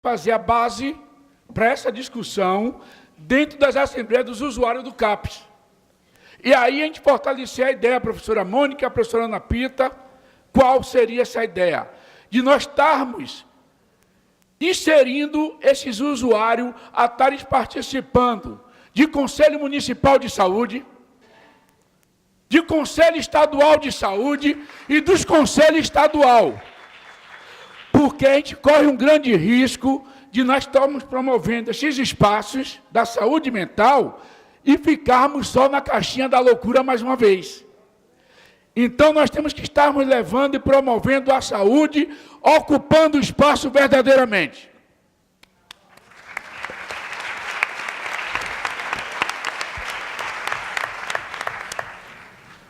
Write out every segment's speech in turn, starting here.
fazer a base para essa discussão dentro das assembleias dos usuários do CAPES. E aí a gente fortalecer a ideia, a professora Mônica, a professora Ana Pita, qual seria essa ideia? De nós estarmos inserindo esses usuários a estarem participando de Conselho Municipal de Saúde, de Conselho Estadual de Saúde e dos Conselhos Estadual. Porque a gente corre um grande risco de nós estarmos promovendo esses espaços da saúde mental e ficarmos só na caixinha da loucura mais uma vez. Então, nós temos que estarmos levando e promovendo a saúde, ocupando o espaço verdadeiramente.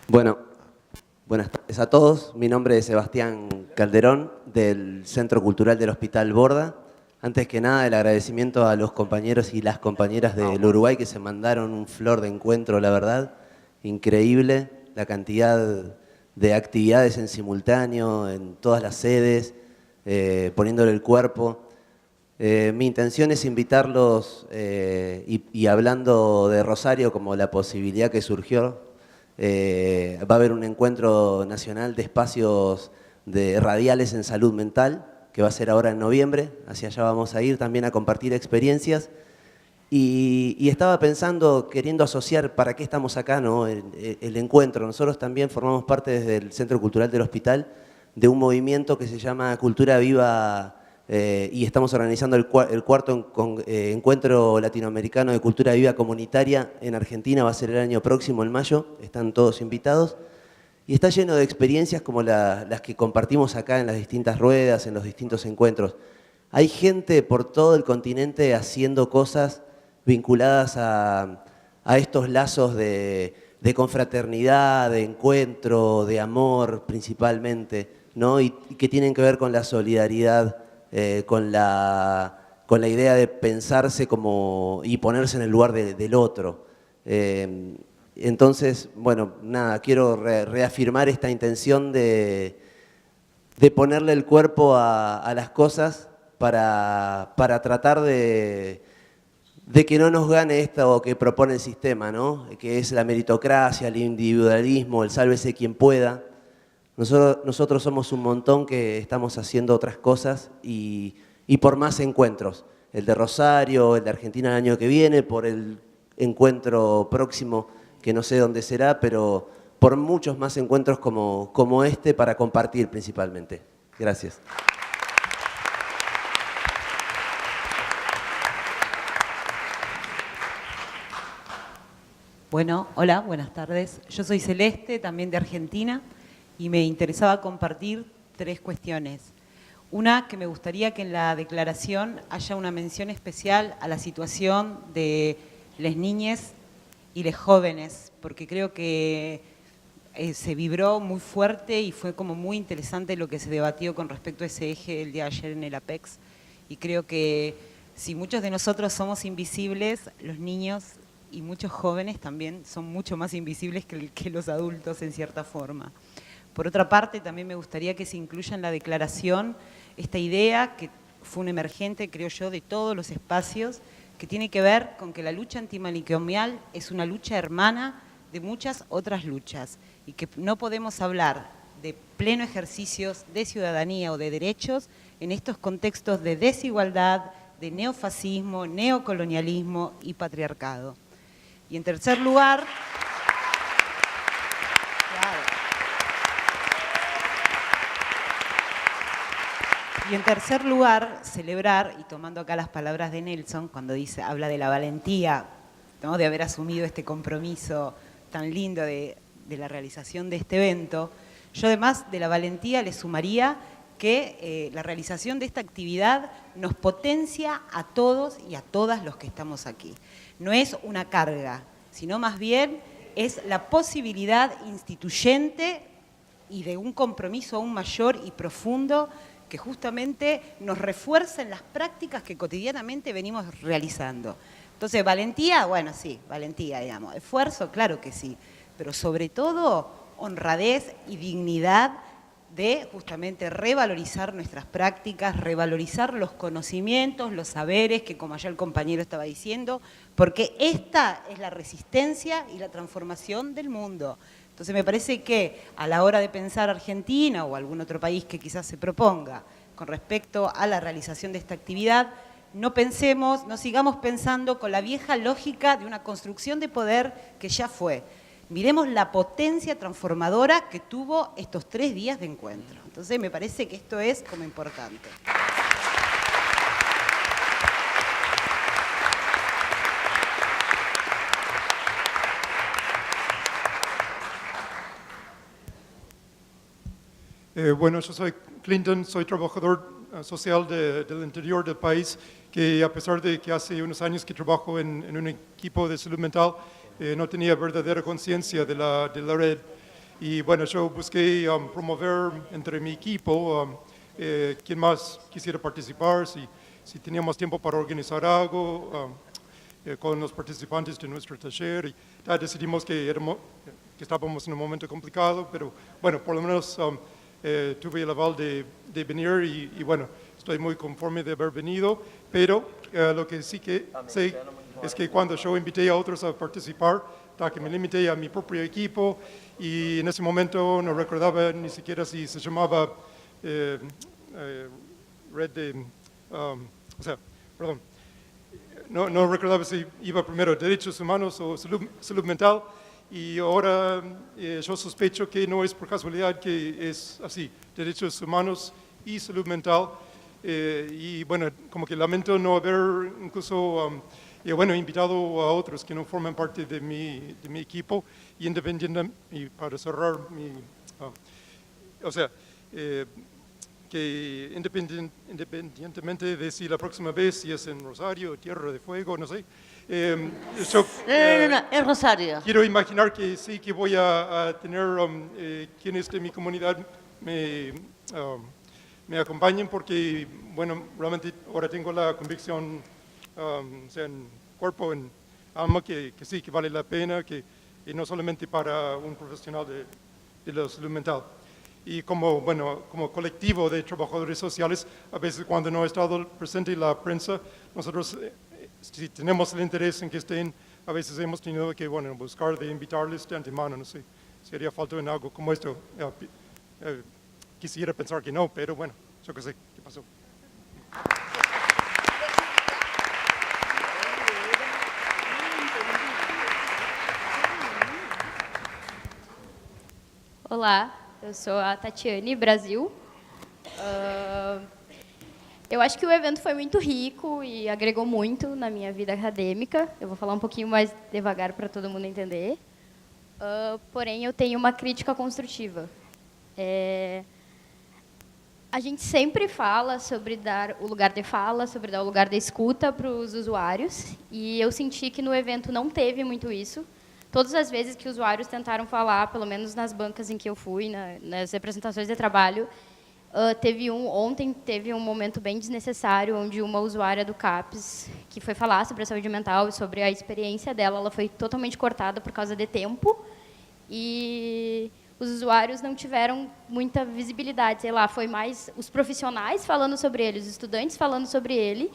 Bueno, buenas tardes a todos. Mi nombre es Sebastián Calderón, del Centro Cultural del Hospital Borda. Antes que nada, el agradecimiento a los compañeros y las compañeras del Uruguay que se mandaron un flor de encuentro, la verdad. Increíble la cantidad de actividades en simultáneo, en todas las sedes, poniéndole el cuerpo. Mi intención es invitarlos, y hablando de Rosario como la posibilidad que surgió, va a haber un encuentro nacional de espacios radiales en salud mental, que va a ser ahora en noviembre. Hacia allá vamos a ir también a compartir experiencias. Y estaba pensando, queriendo asociar para qué estamos acá, ¿no? El encuentro. Nosotros también formamos parte desde el Centro Cultural del Hospital de un movimiento que se llama Cultura Viva, y estamos organizando el cuarto encuentro latinoamericano de cultura viva comunitaria en Argentina. Va a ser el año próximo, en mayo. Están todos invitados. Y está lleno de experiencias como las que compartimos acá en las distintas ruedas, en los distintos encuentros. Hay gente por todo el continente haciendo cosas vinculadas a estos lazos de confraternidad, de encuentro, de amor principalmente, ¿no? Y que tienen que ver con la solidaridad, con la idea de pensarse como y ponerse en el lugar del otro. Entonces, bueno, nada, quiero reafirmar esta intención de ponerle el cuerpo a las cosas para tratar de que no nos gane esto que propone el sistema, ¿no? Que es la meritocracia, el individualismo, el sálvese quien pueda. Nosotros somos un montón que estamos haciendo otras cosas y por más encuentros. El de Rosario, el de Argentina el año que viene, por el encuentro próximo, que no sé dónde será, pero por muchos más encuentros como este para compartir principalmente. Gracias. Bueno, hola, buenas tardes. Yo soy Celeste, también de Argentina, y me interesaba compartir 3 cuestiones. Una, que me gustaría que en la declaración haya una mención especial a la situación de las niñas y los jóvenes, porque creo que se vibró muy fuerte y fue como muy interesante lo que se debatió con respecto a ese eje el día de ayer en el APEX. Y creo que si muchos de nosotros somos invisibles, los niños y muchos jóvenes también son mucho más invisibles que los adultos en cierta forma. Por otra parte, también me gustaría que se incluya en la declaración esta idea que fue un emergente, creo yo, de todos los espacios, que tiene que ver con que la lucha antimanicomial es una lucha hermana de muchas otras luchas y que no podemos hablar de pleno ejercicio de ciudadanía o de derechos en estos contextos de desigualdad, de neofascismo, neocolonialismo y patriarcado. Y en tercer lugar, celebrar, y tomando acá las palabras de Nelson, cuando habla de la valentía, ¿no?, de haber asumido este compromiso tan lindo de la realización de este evento, yo además de la valentía le sumaría que la realización de esta actividad nos potencia a todos y a todas los que estamos aquí. No es una carga, sino más bien es la posibilidad instituyente y de un compromiso aún mayor y profundo que justamente nos refuerza en las prácticas que cotidianamente venimos realizando. Entonces, valentía, bueno, sí, valentía, digamos. Esfuerzo, claro que sí, pero sobre todo honradez y dignidad de justamente revalorizar nuestras prácticas, revalorizar los conocimientos, los saberes, que como allá el compañero estaba diciendo, porque esta es la resistencia y la transformación del mundo. Entonces me parece que a la hora de pensar Argentina o algún otro país que quizás se proponga con respecto a la realización de esta actividad, no sigamos pensando con la vieja lógica de una construcción de poder que ya fue. Miremos la potencia transformadora que tuvo estos 3 días de encuentro. Entonces me parece que esto es como importante. Bueno, yo soy Clinton, soy trabajador social del interior del país, que a pesar de que hace unos años que trabajo en un equipo de salud mental, no tenía verdadera conciencia de la red. Y bueno, yo busqué promover entre mi equipo quién más quisiera participar, si teníamos tiempo para organizar algo con los participantes de nuestro taller. Y decidimos que estábamos en un momento complicado, pero bueno, por lo menos tuve el aval de venir y bueno, estoy muy conforme de haber venido, pero lo que sí que sé es que cuando yo invité a otros a participar, que me limité a mi propio equipo y en ese momento no recordaba ni siquiera si se llamaba red de, no recordaba si iba primero derechos humanos o salud mental. Y ahora yo sospecho que no es por casualidad que es así, derechos humanos y salud mental. Y bueno, como que lamento no haber incluso invitado a otros que no forman parte de mi equipo. Y para cerrar, que independientemente de si la próxima vez, si es en Rosario, Tierra de Fuego, no sé, es Rosario. Quiero imaginar que sí, que voy a tener quienes de mi comunidad me acompañen, porque, bueno, realmente ahora tengo la convicción, en cuerpo, en alma, que sí, que vale la pena, y no solamente para un profesional de la salud mental. Y como colectivo de trabajadores sociales, a veces cuando no ha estado presente la prensa, nosotros, si tenemos el interés en que estén, a veces hemos tenido que buscar de invitarles de antemano, no sé, si haría falta en algo como esto. Quisiera pensar que no, pero bueno, yo qué sé, ¿qué pasó? Olá, eu sou a Tatiane, Brasil. Eu acho que o evento foi muito rico e agregou muito na minha vida acadêmica. Eu vou falar um pouquinho mais devagar para todo mundo entender. Porém, eu tenho uma crítica construtiva. A gente sempre fala sobre dar o lugar de fala, sobre dar o lugar de escuta para os usuários, e eu senti que no evento não teve muito isso. Todas as vezes que usuários tentaram falar, pelo menos nas bancas em que eu fui, nas representações de trabalho, ontem teve um momento bem desnecessário, onde uma usuária do CAPES, que foi falar sobre a saúde mental e sobre a experiência dela, ela foi totalmente cortada por causa de tempo, e os usuários não tiveram muita visibilidade, sei lá, foi mais os profissionais falando sobre ele, os estudantes falando sobre ele,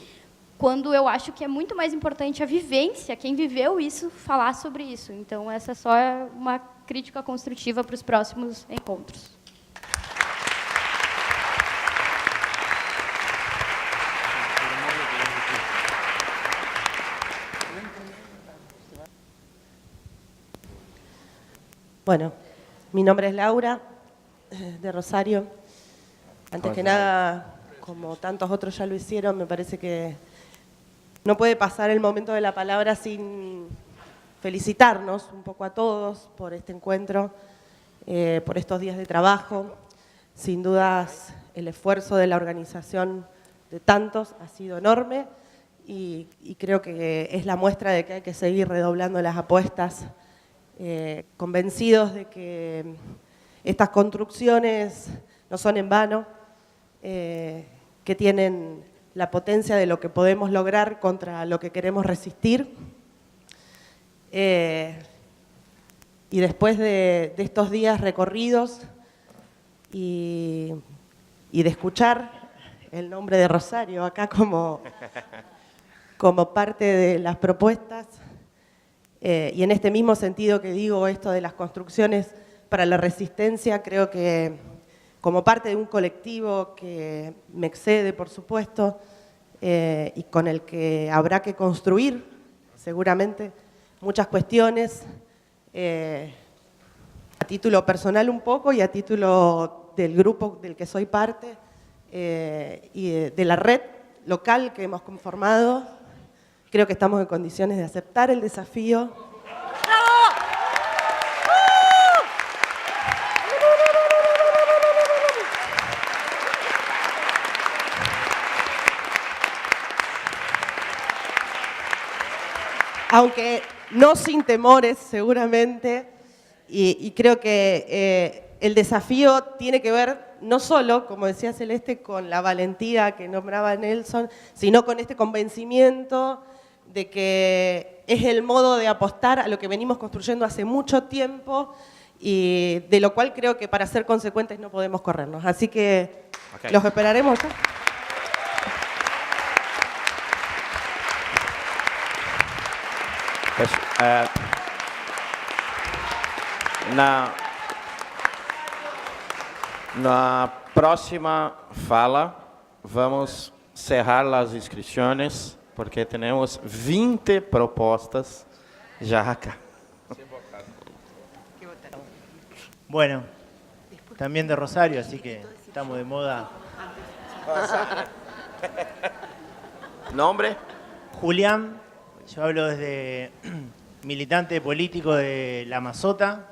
quando eu acho que é muito mais importante a vivência, quem viveu isso, falar sobre isso. Então, essa só é uma crítica construtiva para os próximos encontros. Bueno, mi nombre es Laura, de Rosario. Antes que nada, como tantos otros ya lo hicieron, me parece que no puede pasar el momento de la palabra sin felicitarnos un poco a todos por este encuentro, por estos días de trabajo. Sin dudas, el esfuerzo de la organización de tantos ha sido enorme y creo que es la muestra de que hay que seguir redoblando las apuestas, convencidos de que estas construcciones no son en vano, que tienen la potencia de lo que podemos lograr contra lo que queremos resistir. Y después de estos días recorridos y y de escuchar el nombre de Rosario acá como parte de las propuestas. Y en este mismo sentido que digo esto de las construcciones para la resistencia, creo que como parte de un colectivo que me excede, por supuesto, y con el que habrá que construir seguramente muchas cuestiones, a título personal un poco y a título del grupo del que soy parte, y de la red local que hemos conformado. Creo que estamos en condiciones de aceptar el desafío. Aunque no sin temores, seguramente, y creo que el desafío tiene que ver no solo, como decía Celeste, con la valentía que nombraba Nelson, sino con este convencimiento de que es el modo de apostar a lo que venimos construyendo hace mucho tiempo y de lo cual creo que para ser consecuentes no podemos corrernos. Así que los esperaremos acá. Pues, na próxima fala, vamos cerrar as inscrições, porque temos 20 propostas já acá. Bueno, también de Rosario, así que estamos de moda. Nombre? Julián, yo hablo desde militante político de La Mazota,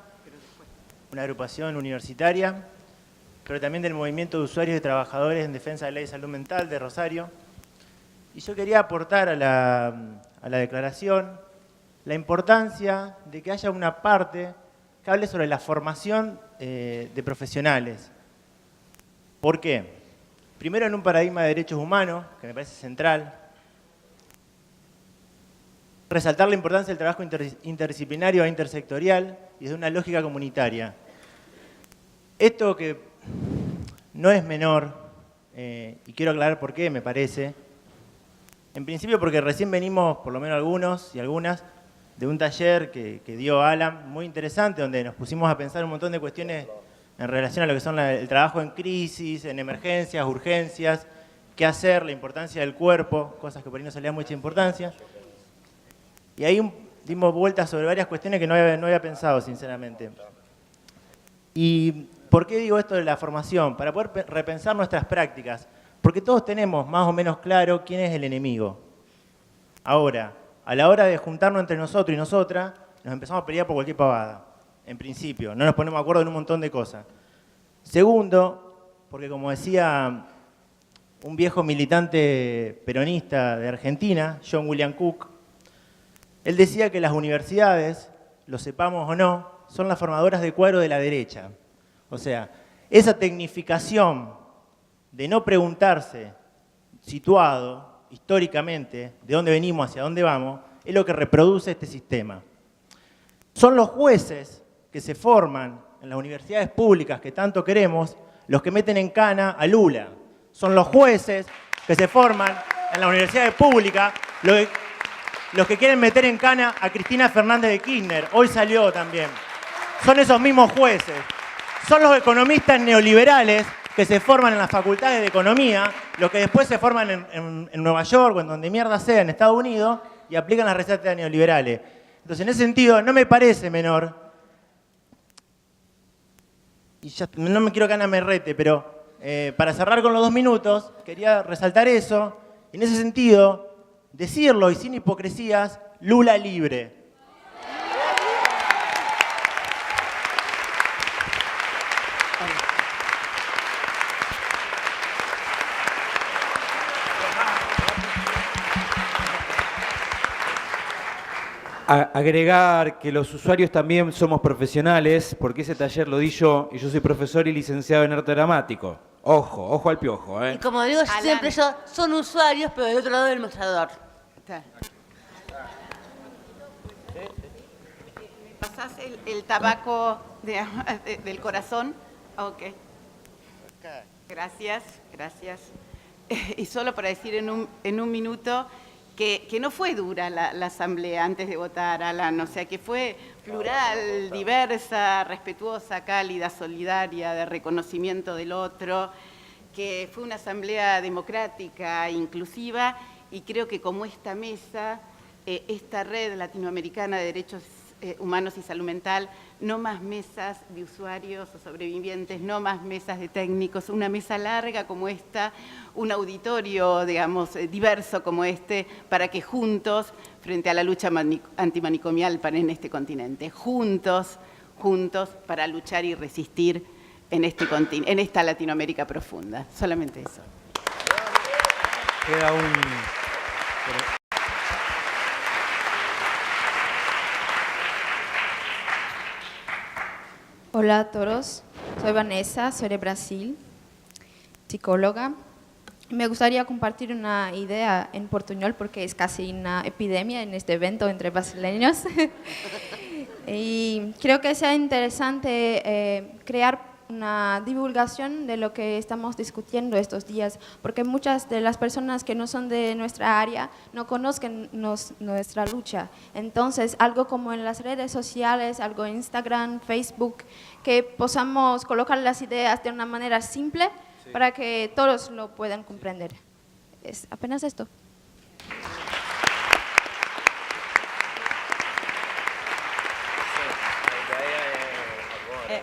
una agrupación universitaria, pero también del Movimiento de Usuarios y Trabajadores en Defensa de la Ley de Salud Mental de Rosario. Y yo quería aportar a la declaración la importancia de que haya una parte que hable sobre la formación de profesionales. ¿Por qué? Primero, en un paradigma de derechos humanos, que me parece central, resaltar la importancia del trabajo interdisciplinario e intersectorial y de una lógica comunitaria. Esto que no es menor, y quiero aclarar por qué, me parece. En principio porque recién venimos, por lo menos algunos y algunas, de un taller que dio Alan, muy interesante, donde nos pusimos a pensar un montón de cuestiones en relación a lo que son el trabajo en crisis, en emergencias, urgencias, qué hacer, la importancia del cuerpo, cosas que por ahí no se le da mucha importancia. Y ahí dimos vueltas sobre varias cuestiones que no había pensado, sinceramente. ¿Y por qué digo esto de la formación? Para poder repensar nuestras prácticas. Porque todos tenemos más o menos claro quién es el enemigo. Ahora, a la hora de juntarnos entre nosotros y nosotras, nos empezamos a pelear por cualquier pavada. En principio, no nos ponemos de acuerdo en un montón de cosas. Segundo, porque como decía un viejo militante peronista de Argentina, John William Cook, él decía que las universidades, lo sepamos o no, son las formadoras de cuadro de la derecha. O sea, esa tecnificación de no preguntarse, situado históricamente, de dónde venimos, hacia dónde vamos, es lo que reproduce este sistema. Son los jueces que se forman en las universidades públicas que tanto queremos, los que meten en cana a Lula. Son los jueces que se forman en las universidades públicas, los que quieren meter en cana a Cristina Fernández de Kirchner. Hoy salió también. Son esos mismos jueces. Son los economistas neoliberales que se forman en las facultades de economía, los que después se forman en Nueva York o en donde mierda sea, en Estados Unidos, y aplican las recetas neoliberales. Entonces, en ese sentido, no me parece menor, y ya, no me quiero que Ana me rete, pero para cerrar con los 2 minutos, quería resaltar eso, y en ese sentido, decirlo y sin hipocresías, Lula libre. Agregar que los usuarios también somos profesionales, porque ese taller lo di yo, y yo soy profesor y licenciado en arte dramático. Ojo, ojo al piojo, ¿eh? Y como digo siempre, son usuarios, pero del otro lado del mostrador. ¿Me pasás el tabaco del corazón? Ok. Gracias, gracias. Y solo para decir en un minuto que no fue dura la asamblea antes de votar, Alan, o sea que fue plural, diversa, respetuosa, cálida, solidaria, de reconocimiento del otro, que fue una asamblea democrática, inclusiva, y creo que como esta mesa, esta red latinoamericana de derechos humanos y salud mental, no más mesas de usuarios o sobrevivientes, no más mesas de técnicos, una mesa larga como esta, un auditorio, digamos, diverso como este, para que juntos, frente a la lucha antimanicomial en este continente, juntos para luchar y resistir en esta Latinoamérica profunda. Solamente eso. Queda un... Hola a todos, soy Vanessa, soy de Brasil, psicóloga. Me gustaría compartir una idea en portuñol porque es casi una epidemia en este evento entre brasileños. Y creo que sea interesante crear una divulgación de lo que estamos discutiendo estos días, porque muchas de las personas que no son de nuestra área no conocen nuestra lucha. Entonces, algo como en las redes sociales, algo en Instagram, Facebook, que podamos colocar las ideas de una manera simple para que todos lo puedan comprender. Es apenas esto.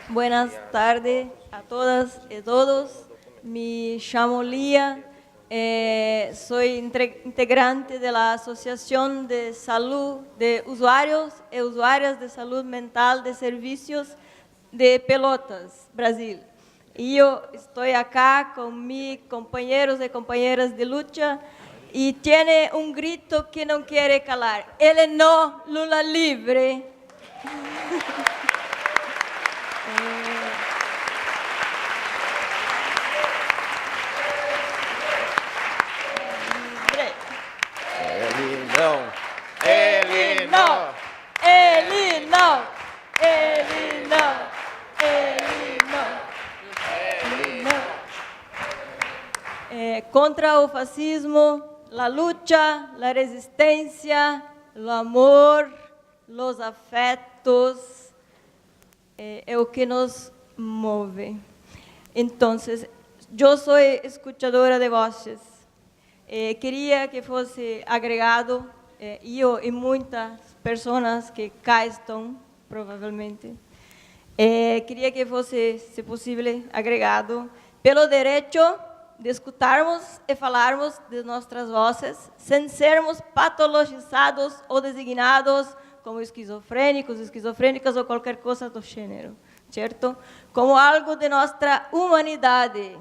Buenas tardes a todas y todos. Me llamo Lía, soy integrante de la Asociación de Salud de Usuarios y Usuarias de Salud Mental de Servicios de Pelotas, Brasil. Y yo estoy acá con mis compañeros y compañeras de lucha y tiene un grito que no quiere calar. Ele no, Lula libre. Ele não, ele não, ele não, ele não. Contra o fascismo, la lucha, la resistencia, el amor, los afetos, é o que nos move. Então, eu sou escutadora de vozes. Queria que fosse agregado, eu e muitas pessoas que cá estão, provavelmente. Queria que fosse, se possível, agregado pelo direito de escutarmos e falarmos de nossas vozes, sem sermos patologizados ou designados como esquizofrênicos, esquizofrênicas ou qualquer coisa do gênero, certo? Como algo de nossa humanidade.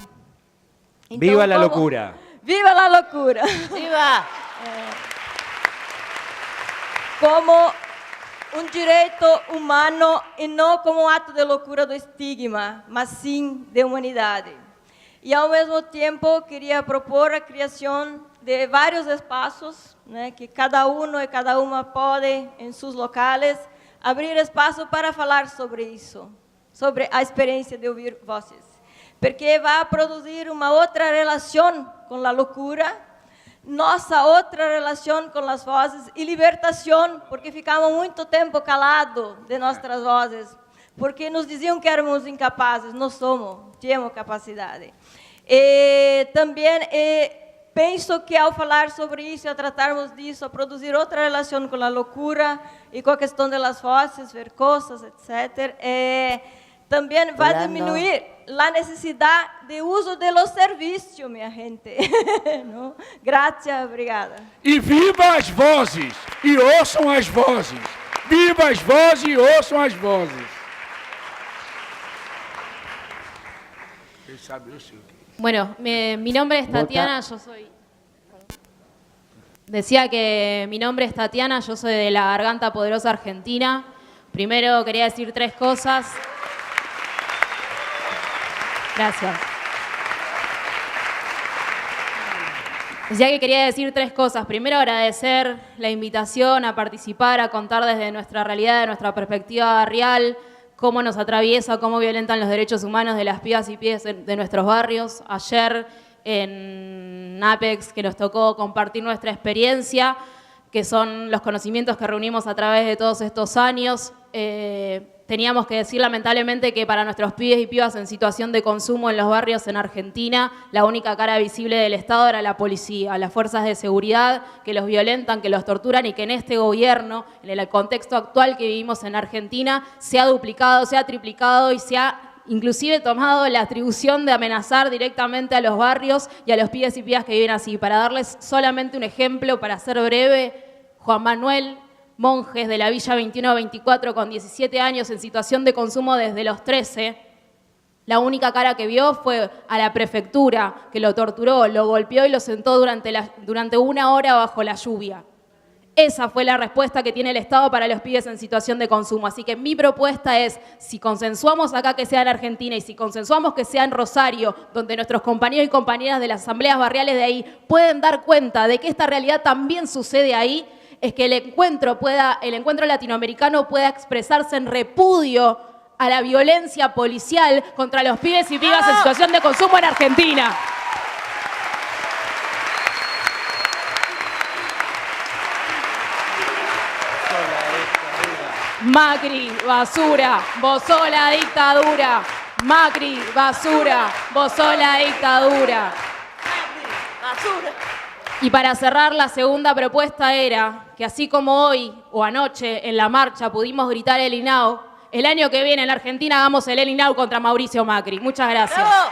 Então, ¡Viva la locura! ¡Viva la locura! ¡Viva! Como um direito humano e não como um ato de loucura do estigma, mas sim de humanidade. E, ao mesmo tempo, queria propor a criação de vários espaços, né, que cada um e cada uma pode, em seus locais, abrir espaço para falar sobre isso, sobre a experiência de ouvir vozes. Porque vai produzir uma outra relação com a loucura, nossa outra relação com as vozes e libertação, porque ficamos muito tempo calados de nossas vozes, porque nos diziam que éramos incapazes, não somos, temos capacidade. E também penso que ao falar sobre isso, a tratarmos disso, a produzir outra relação com a loucura e com a questão das vozes, ver coisas, etc., também vai diminuir a necessidade de uso de los serviços, minha gente. Não? Graças, obrigada. E viva as vozes, e ouçam as vozes. Viva as vozes e ouçam as vozes. Bueno, mi nombre es Tatiana, yo soy... Decía que mi nombre es Tatiana, yo soy de la Garganta Poderosa Argentina. Primero quería decir 3 cosas. Gracias. Decía que quería decir 3 cosas. Primero, agradecer la invitación a participar, a contar desde nuestra realidad, de nuestra perspectiva real, cómo nos atraviesa, cómo violentan los derechos humanos de las pibas y pibes de nuestros barrios. Ayer en Apex, que nos tocó compartir nuestra experiencia, que son los conocimientos que reunimos a través de todos estos años, teníamos que decir lamentablemente que para nuestros pibes y pibas en situación de consumo en los barrios en Argentina, la única cara visible del Estado era la policía, las fuerzas de seguridad que los violentan, que los torturan y que en este gobierno, en el contexto actual que vivimos en Argentina, se ha duplicado, se ha triplicado y se ha inclusive tomado la atribución de amenazar directamente a los barrios y a los pibes y pibas que viven así. Para darles solamente un ejemplo, para ser breve, Juan Manuel, monjes de la Villa 21-24 con 17 años en situación de consumo desde los 13, la única cara que vio fue a la prefectura, que lo torturó, lo golpeó y lo sentó durante 1 hora bajo la lluvia. Esa fue la respuesta que tiene el Estado para los pibes en situación de consumo. Así que mi propuesta es, si consensuamos acá que sea en Argentina y si consensuamos que sea en Rosario, donde nuestros compañeros y compañeras de las asambleas barriales de ahí pueden dar cuenta de que esta realidad también sucede ahí, es que el encuentro latinoamericano pueda expresarse en repudio a la violencia policial contra los pibes y pibas en situación de consumo en Argentina. Macri, basura, vos sos la dictadura. Macri, basura, vos sos la dictadura. Basura. Y para cerrar, la segunda propuesta era que así como hoy o anoche en la marcha pudimos gritar el INAU, el año que viene en la Argentina hagamos el INAU contra Mauricio Macri. Muchas gracias. ¡Bravo!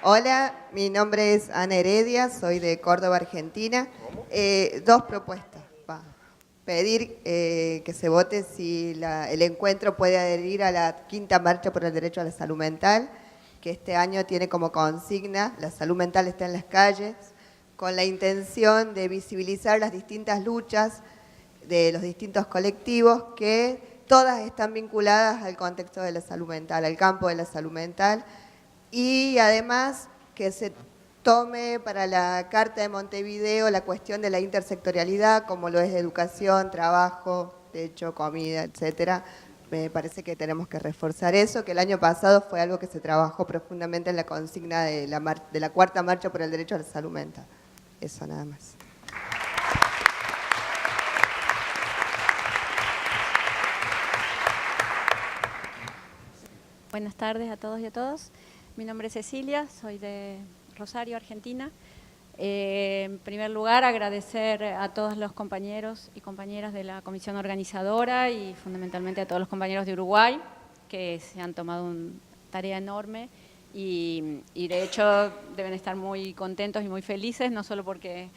Hola, mi nombre es Ana Heredia, soy de Córdoba, Argentina. 2 propuestas. Pedir que se vote si el encuentro puede adherir a la 5ª Marcha por el Derecho a la Salud Mental, que este año tiene como consigna "La salud mental está en las calles", con la intención de visibilizar las distintas luchas de los distintos colectivos que todas están vinculadas al contexto de la salud mental, al campo de la salud mental. Y además que se tome para la Carta de Montevideo la cuestión de la intersectorialidad, como lo es educación, trabajo, techo, comida, etcétera. Me parece que tenemos que reforzar eso, que el año pasado fue algo que se trabajó profundamente en la consigna de la 4ª Marcha por el Derecho a la Salud Mental. Eso nada más. Buenas tardes a todos y a todas. Mi nombre es Cecilia, soy de Rosario, Argentina. En primer lugar, agradecer a todos los compañeros y compañeras de la comisión organizadora y fundamentalmente a todos los compañeros de Uruguay que se han tomado una tarea enorme y de hecho deben estar muy contentos y muy felices, no solo porque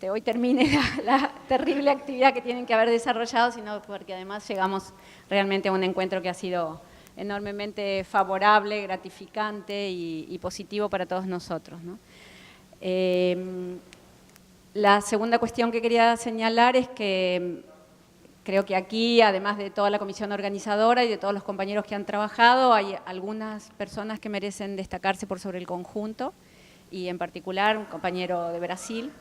hoy termine la terrible actividad que tienen que haber desarrollado, sino porque además llegamos realmente a un encuentro que ha sido enormemente favorable, gratificante y positivo para todos nosotros, ¿no? La segunda cuestión que quería señalar es que creo que aquí, además de toda la comisión organizadora y de todos los compañeros que han trabajado, hay algunas personas que merecen destacarse por sobre el conjunto, y en particular un compañero de Brasil,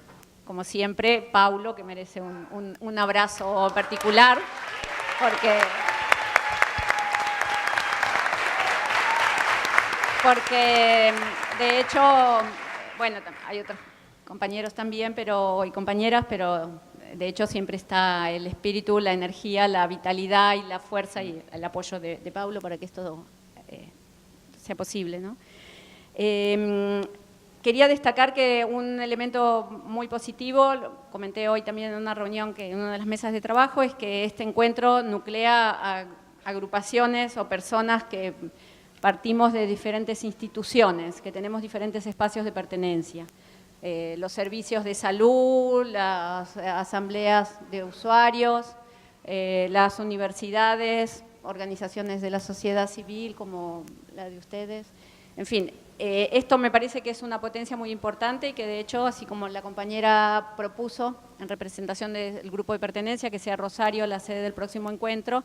como siempre, Paulo, que merece un abrazo particular, porque de hecho, bueno, hay otros compañeros también y compañeras, pero de hecho siempre está el espíritu, la energía, la vitalidad y la fuerza y el apoyo de Paulo para que esto sea posible, ¿no? Quería destacar que un elemento muy positivo, lo comenté hoy también en una reunión, en una de las mesas de trabajo, es que este encuentro nuclea a agrupaciones o personas que partimos de diferentes instituciones, que tenemos diferentes espacios de pertenencia. Los servicios de salud, las asambleas de usuarios, las universidades, organizaciones de la sociedad civil como la de ustedes. En fin, Esto me parece que es una potencia muy importante y que de hecho, así como la compañera propuso en representación del grupo de pertenencia, que sea Rosario la sede del próximo encuentro,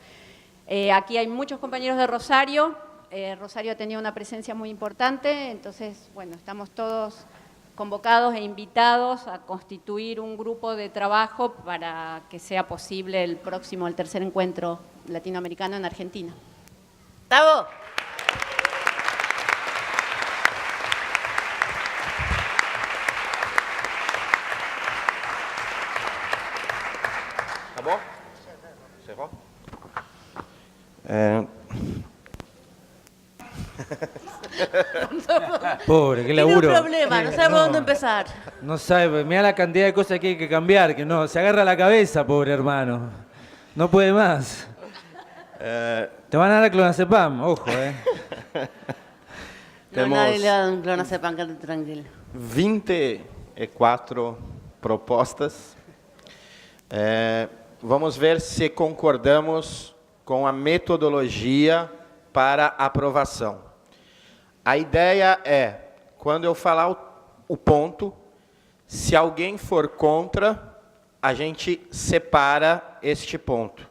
aquí hay muchos compañeros de Rosario, Rosario ha tenido una presencia muy importante, entonces, bueno, estamos todos convocados e invitados a constituir un grupo de trabajo para que sea posible el tercer encuentro latinoamericano en Argentina. ¡Bravo! Tá bom? Encerrou? Pobre, qué Tiene un laburo. problema, no sabe por dónde empezar. No sabe, mira la cantidad de cosas que hay que cambiar, que no, se agarra la cabeza, pobre hermano. No puede más. Te van a dar clonazepam, ojo, No, nadie le da un clonazepam, quédate tranquilo. 24 propostas. Vamos ver se concordamos com a metodologia para aprovação. A ideia é, quando eu falar o ponto, se alguém for contra, a gente separa este ponto.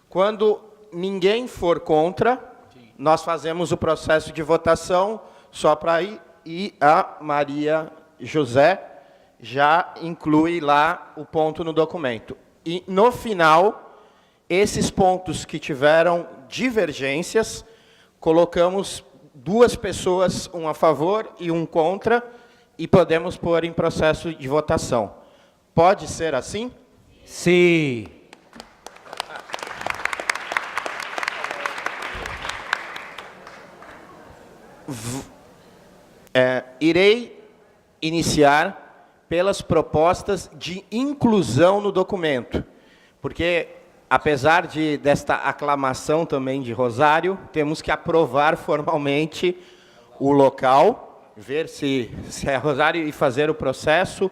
Quando ninguém for contra, nós fazemos o processo de votação só para ir, e a Maria José já inclui lá o ponto no documento. E, no final, esses pontos que tiveram divergências, colocamos 2 pessoas, um a favor e um contra, e podemos pôr em processo de votação. Pode ser assim? Sim. Irei iniciar pelas propostas de inclusão no documento, porque, apesar desta aclamação também de Rosário, temos que aprovar formalmente o local, ver se é Rosário e fazer o processo.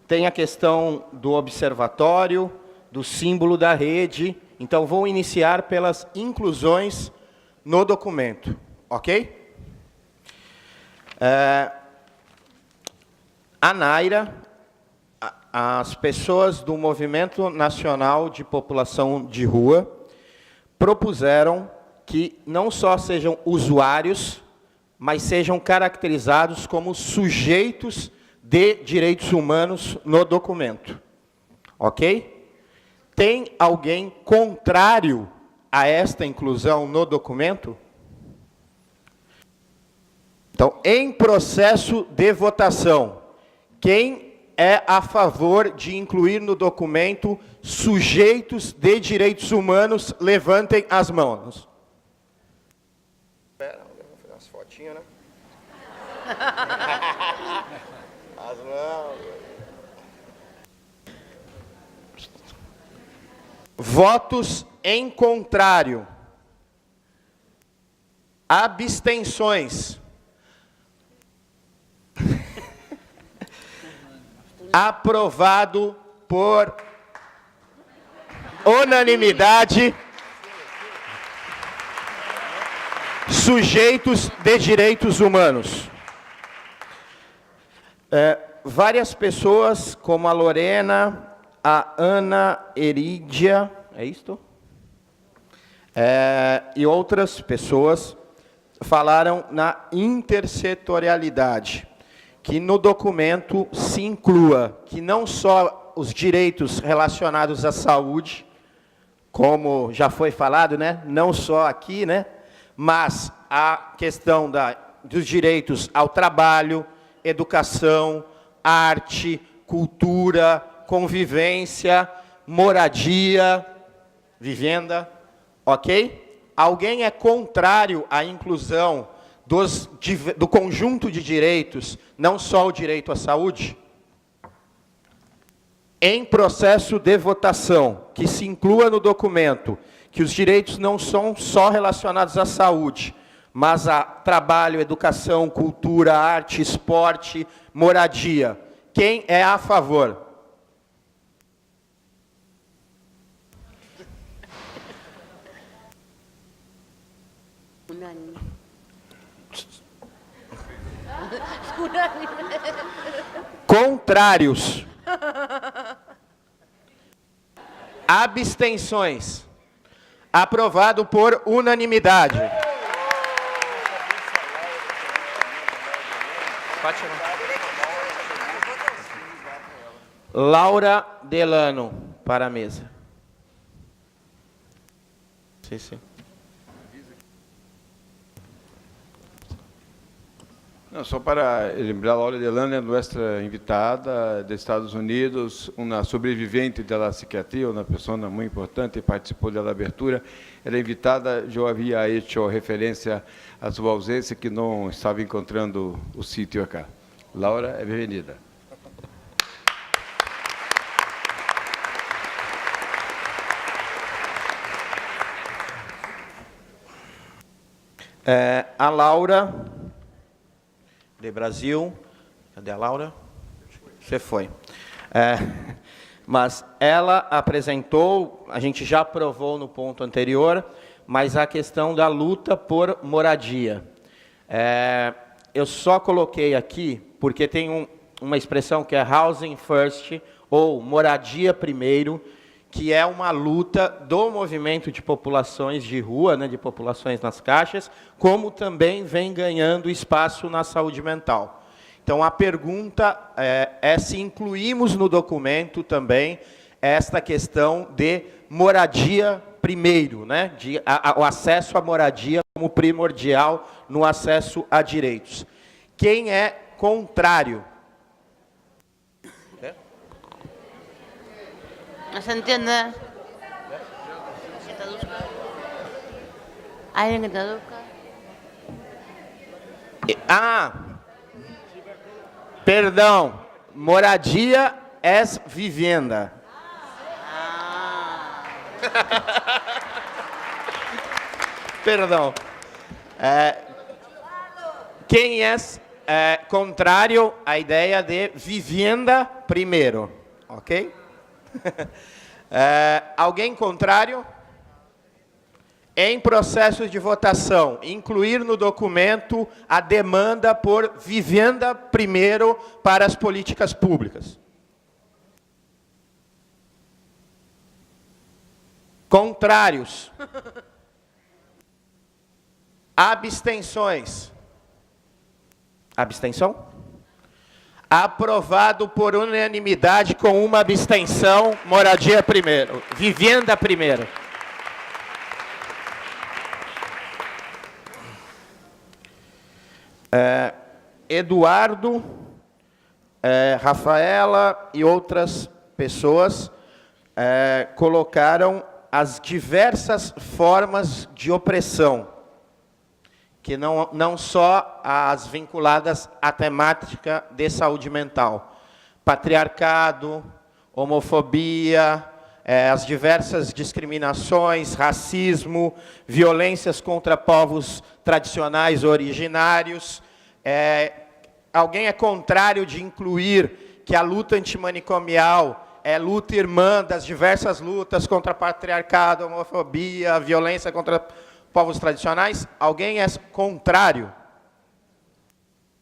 Tem a questão do observatório, do símbolo da rede. Então, vou iniciar pelas inclusões no documento, ok? A Naira, as pessoas do Movimento Nacional de População de Rua propuseram que não só sejam usuários, mas sejam caracterizados como sujeitos de direitos humanos no documento. Ok? Tem alguém contrário a esta inclusão no documento? Então, em processo de votação, quem é a favor de incluir no documento sujeitos de direitos humanos, levantem as mãos. Espera, vou fazer umas fotinhas, né? As mãos. Votos em contrário. Abstenções. Aprovado por unanimidade. Sujeitos de direitos humanos. Várias pessoas, como a Lorena, a Ana Erídia, é isto? E outras pessoas falaram na intersetorialidade, que no documento se inclua que não só os direitos relacionados à saúde, como já foi falado, né, não só aqui, né, mas a questão dos direitos ao trabalho, educação, arte, cultura, convivência, moradia, vivenda, ok? Alguém é contrário à inclusão do conjunto de direitos, não só o direito à saúde? Em processo de votação, que se inclua no documento que os direitos não são só relacionados à saúde, mas a trabalho, educação, cultura, arte, esporte, moradia. Quem é a favor? Contrários. Abstenções. Aprovado por unanimidade. Laura Delano, para a mesa. Sim, sim. Não, só para lembrar, Laura Delano é nuestra invitada de Estados Unidos, uma sobrevivente da psiquiatria, uma pessoa muito importante, participou da abertura. Ela é invitada, eu havia hecho referência à sua ausência, que não estava encontrando o sítio acá. Laura, é bem-vinda. A Laura, de Brasil. Cadê a Laura? Você foi. Mas ela apresentou, a gente já aprovou no ponto anterior, mas a questão da luta por moradia. Eu só coloquei aqui, porque tem uma expressão que é housing first, ou moradia primeiro, que é uma luta do movimento de populações de rua, né, de populações nas caixas, como também vem ganhando espaço na saúde mental. Então, a pergunta é se incluímos no documento também esta questão de moradia primeiro, né, o acesso à moradia como primordial no acesso a direitos. Quem é contrário? No se entiende. ¿Que traduzca? ¿Alguien que traduzca? Perdão. Moradia é vivenda. Perdão. Quem é contrário à ideia de vivenda primeiro? Ok? Alguém contrário? Em processo de votação, incluir no documento a demanda por vivenda primeiro para as políticas públicas. Contrários? Abstenções? Abstenção? Aprovado por unanimidade com uma abstenção, moradia primeiro, vivenda primeiro. Eduardo, Rafaela e outras pessoas colocaram as diversas formas de opressão, que não só as vinculadas à temática de saúde mental. Patriarcado, homofobia, as diversas discriminações, racismo, violências contra povos tradicionais originários. Alguém é contrário de incluir que a luta antimanicomial é luta irmã das diversas lutas contra patriarcado, homofobia, violência contra povos tradicionais? Alguém é contrário?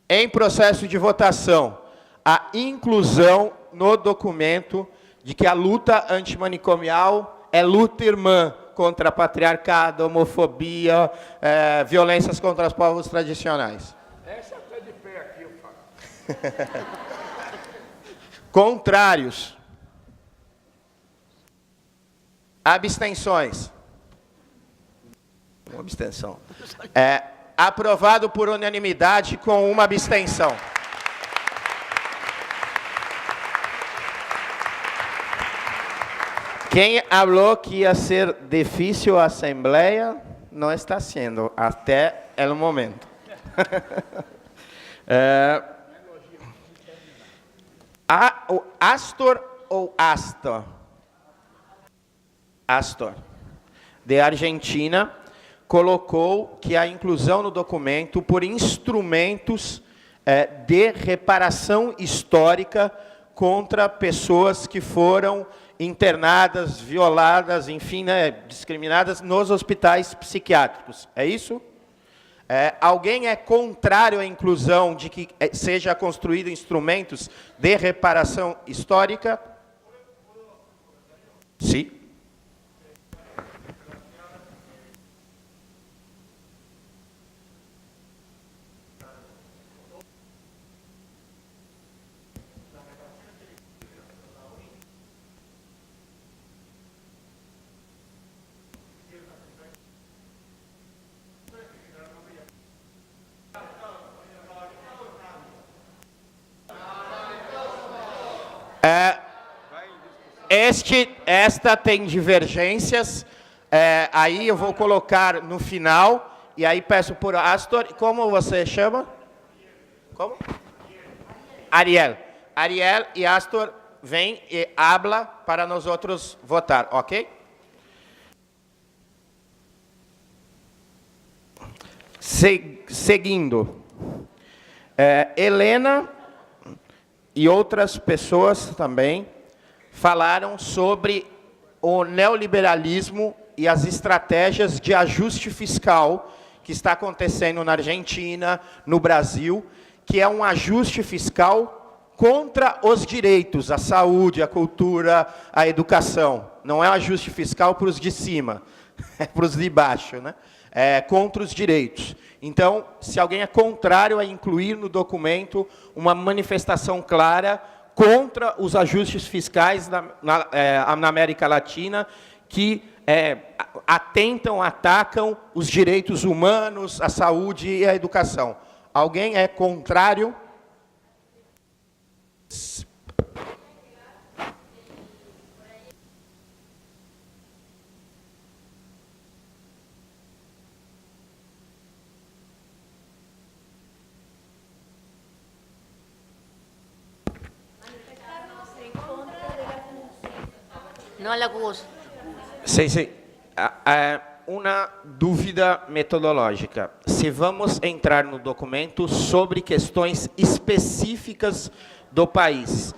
Em processo de votação, a inclusão no documento de que a luta antimanicomial é luta irmã contra patriarcado, homofobia, violências contra os povos tradicionais. Essa está de pé aqui, eu falo. Contrários? Abstenções? Uma abstenção. Aprovado por unanimidade com uma abstenção. Quem falou que ia ser difícil a assembleia, não está sendo, até o momento. O Astor ou Astor? Astor, de Argentina, colocou que a inclusão no documento por instrumentos de reparação histórica contra pessoas que foram internadas, violadas, enfim, né, discriminadas nos hospitais psiquiátricos. É isso? Alguém é contrário à inclusão de que seja construído instrumentos de reparação histórica? Sim. Esta tem divergências, aí eu vou colocar no final, e aí peço por Astor, como você chama? Como? Ariel. Ariel e Astor, vem e habla para nós outros votar, ok? Seguindo, Helena e outras pessoas também falaram sobre o neoliberalismo e as estratégias de ajuste fiscal que está acontecendo na Argentina, no Brasil, que é um ajuste fiscal contra os direitos, a saúde, a cultura, a educação. Não é um ajuste fiscal para os de cima, é para os de baixo, né? É contra os direitos. Então, se alguém é contrário a incluir no documento uma manifestação clara contra os ajustes fiscais na América Latina que atacam os direitos humanos, a saúde e a educação. Alguém é contrário? No la acuso. Sim. Uma dúvida metodológica. Se vamos entrar no documento sobre questões específicas do país.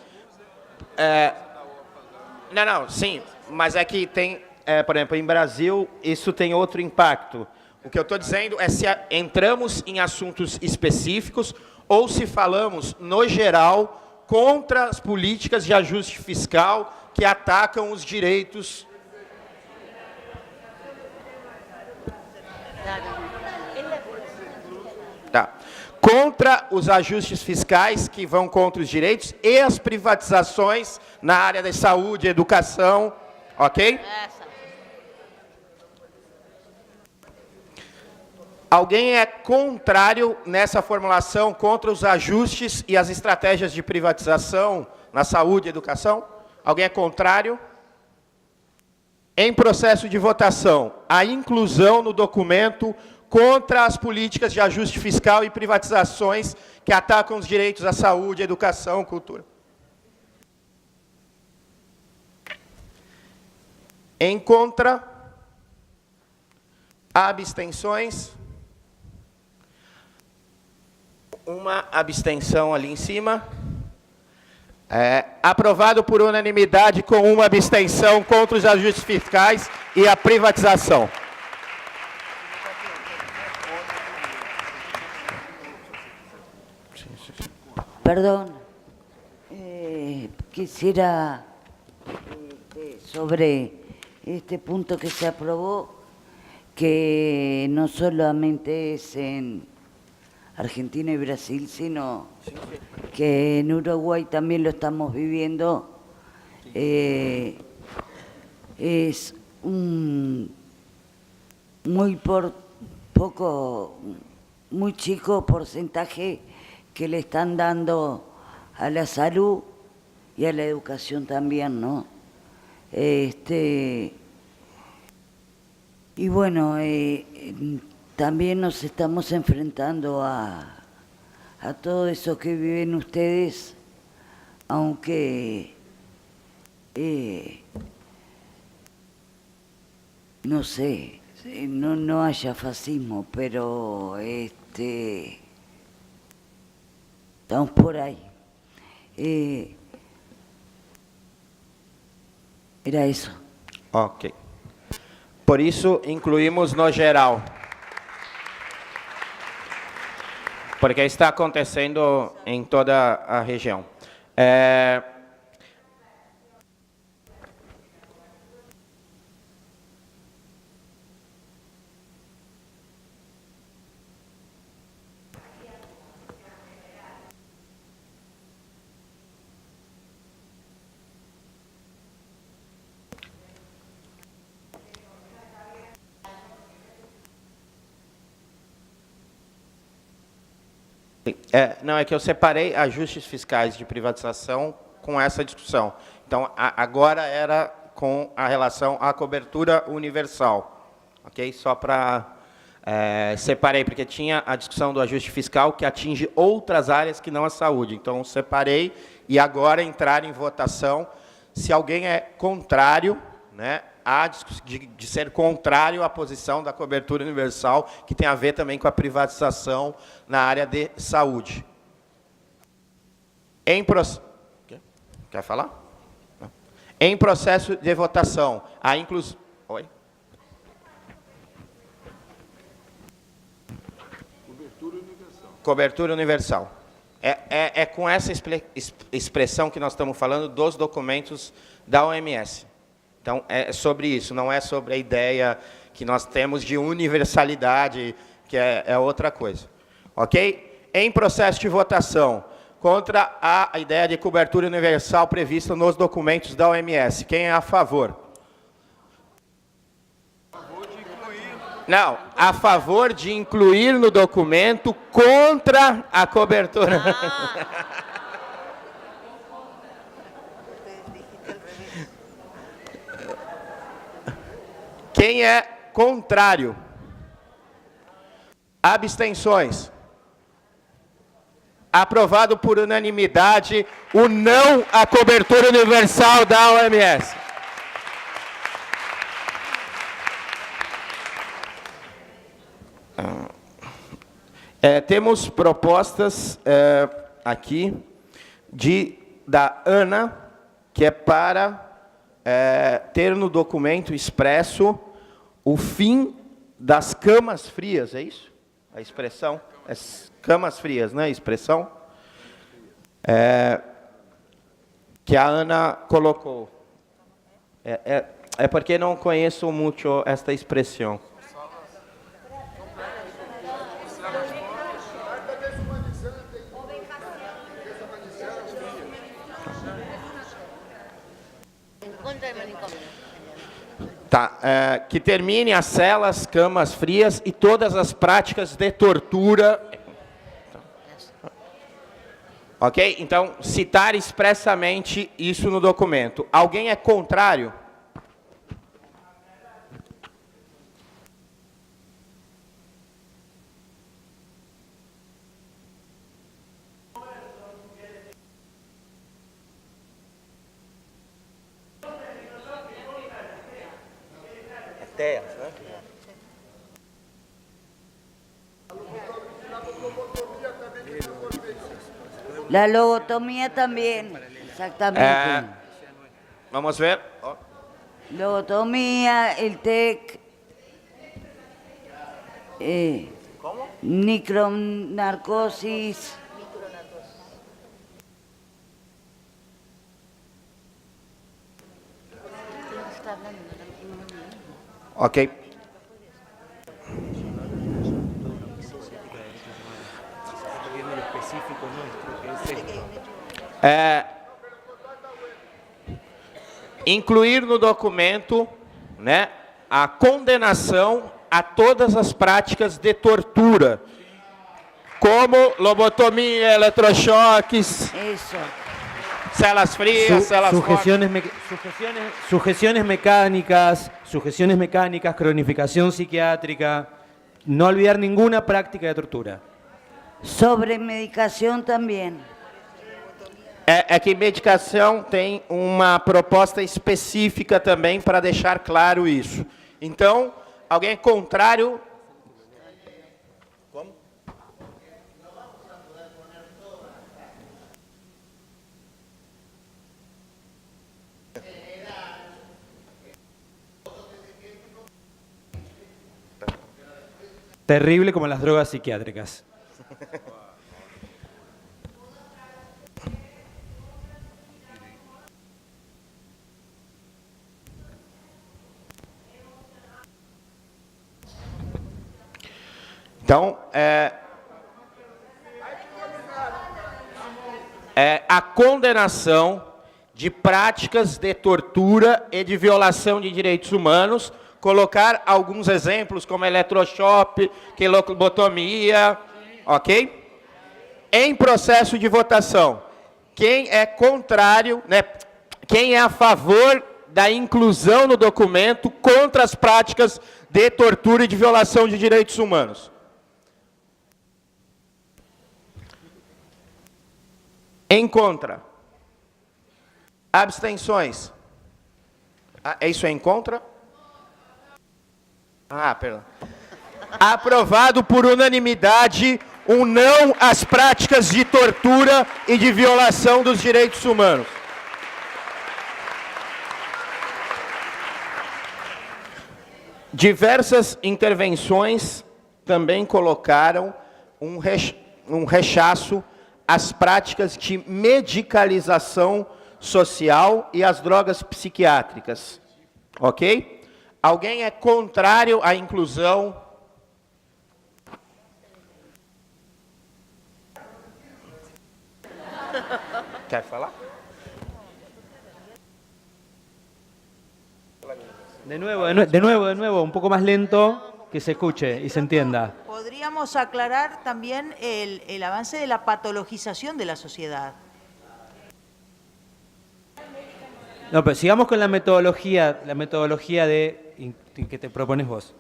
Sim, mas é que tem, por exemplo, em Brasil, isso tem outro impacto. O que eu estou dizendo é se entramos em assuntos específicos ou se falamos, no geral, contra as políticas de ajuste fiscal que atacam os direitos. Contra os ajustes fiscais que vão contra os direitos e as privatizações na área da saúde e educação, ok? Alguém é contrário nessa formulação contra os ajustes e as estratégias de privatização na saúde e educação? Alguém é contrário? Em processo de votação, a inclusão no documento contra as políticas de ajuste fiscal e privatizações que atacam os direitos à saúde, educação, cultura. Em contra, abstenções. Uma abstenção ali em cima. Aprovado por unanimidade com uma abstenção contra os ajustes fiscais e a privatização. Perdón, quisiera, sobre este punto que se aprobó, que no solamente es en Argentina y Brasil, sino que en Uruguay también lo estamos viviendo, es un muy chico porcentaje que le están dando a la salud y a la educación también, ¿no? Y bueno, también nos estamos enfrentando a todo eso que viven ustedes, aunque no sé, no haya fascismo, pero estamos por ahí. Era isso. Ok. Por isso, incluímos no geral. porque está acontecendo em toda a região. Não, é que eu separei ajustes fiscais de privatização com essa discussão. Então, agora era com a relação à cobertura universal. Ok? Só para... separei, porque tinha a discussão do ajuste fiscal que atinge outras áreas que não a saúde. Então, separei e agora entrar em votação. Se alguém é contrário, né, de ser contrário à posição da cobertura universal, que tem a ver também com a privatização na área de saúde. Quer falar? Não. Em processo de votação, a inclusão... Oi? Cobertura universal. É com essa expressão que nós estamos falando dos documentos da OMS. Então, é sobre isso, não é sobre a ideia que nós temos de universalidade, que é outra coisa. Ok? Em processo de votação, contra a ideia de cobertura universal prevista nos documentos da OMS. Quem é a favor? Não, a favor de incluir no documento contra a cobertura. Quem é contrário? Abstenções. Aprovado por unanimidade o não à cobertura universal da OMS. Temos propostas aqui da Ana, que é para ter no documento expresso o fim das camas frias, é isso? A expressão? Camas frias, né? A expressão? Que a Ana colocou. É porque não conheço muito esta expressão. Tá, que termine as celas, camas frias e todas as práticas de tortura. Ok? Então, citar expressamente isso no documento. Alguém é contrário? La logotomía también, exactamente. Vamos ver. Logotomía, el TEC, micronarcosis. Ok. Incluir no documento, né, a condenação a todas as práticas de tortura, como lobotomia, eletrochoques, celas frias, celas sujeciones mecánicas, cronificación psiquiátrica, no olvidar ninguna práctica de tortura. Sobre medicación también. É que medicação tem uma proposta específica também para deixar claro isso. Então, alguém é contrário? Como? Terrible como las drogas psiquiátricas. Então, a condenação de práticas de tortura e de violação de direitos humanos, colocar alguns exemplos como eletrochoque, quilobotomia, ok? Em processo de votação, quem é contrário, né, quem é a favor da inclusão no documento contra as práticas de tortura e de violação de direitos humanos? Em contra. Abstenções. Isso é em contra? Perdão. Aprovado por unanimidade um não às práticas de tortura e de violação dos direitos humanos. Diversas intervenções também colocaram um rechaço às práticas de medicalização social e às drogas psiquiátricas. Ok? Alguém é contrário à inclusão? Quer falar? De nuevo, un poco más lento, que se escuche y se entienda. Podríamos aclarar también el avance de la patologización de la sociedad. No, pero sigamos con la metodología que te propones vos.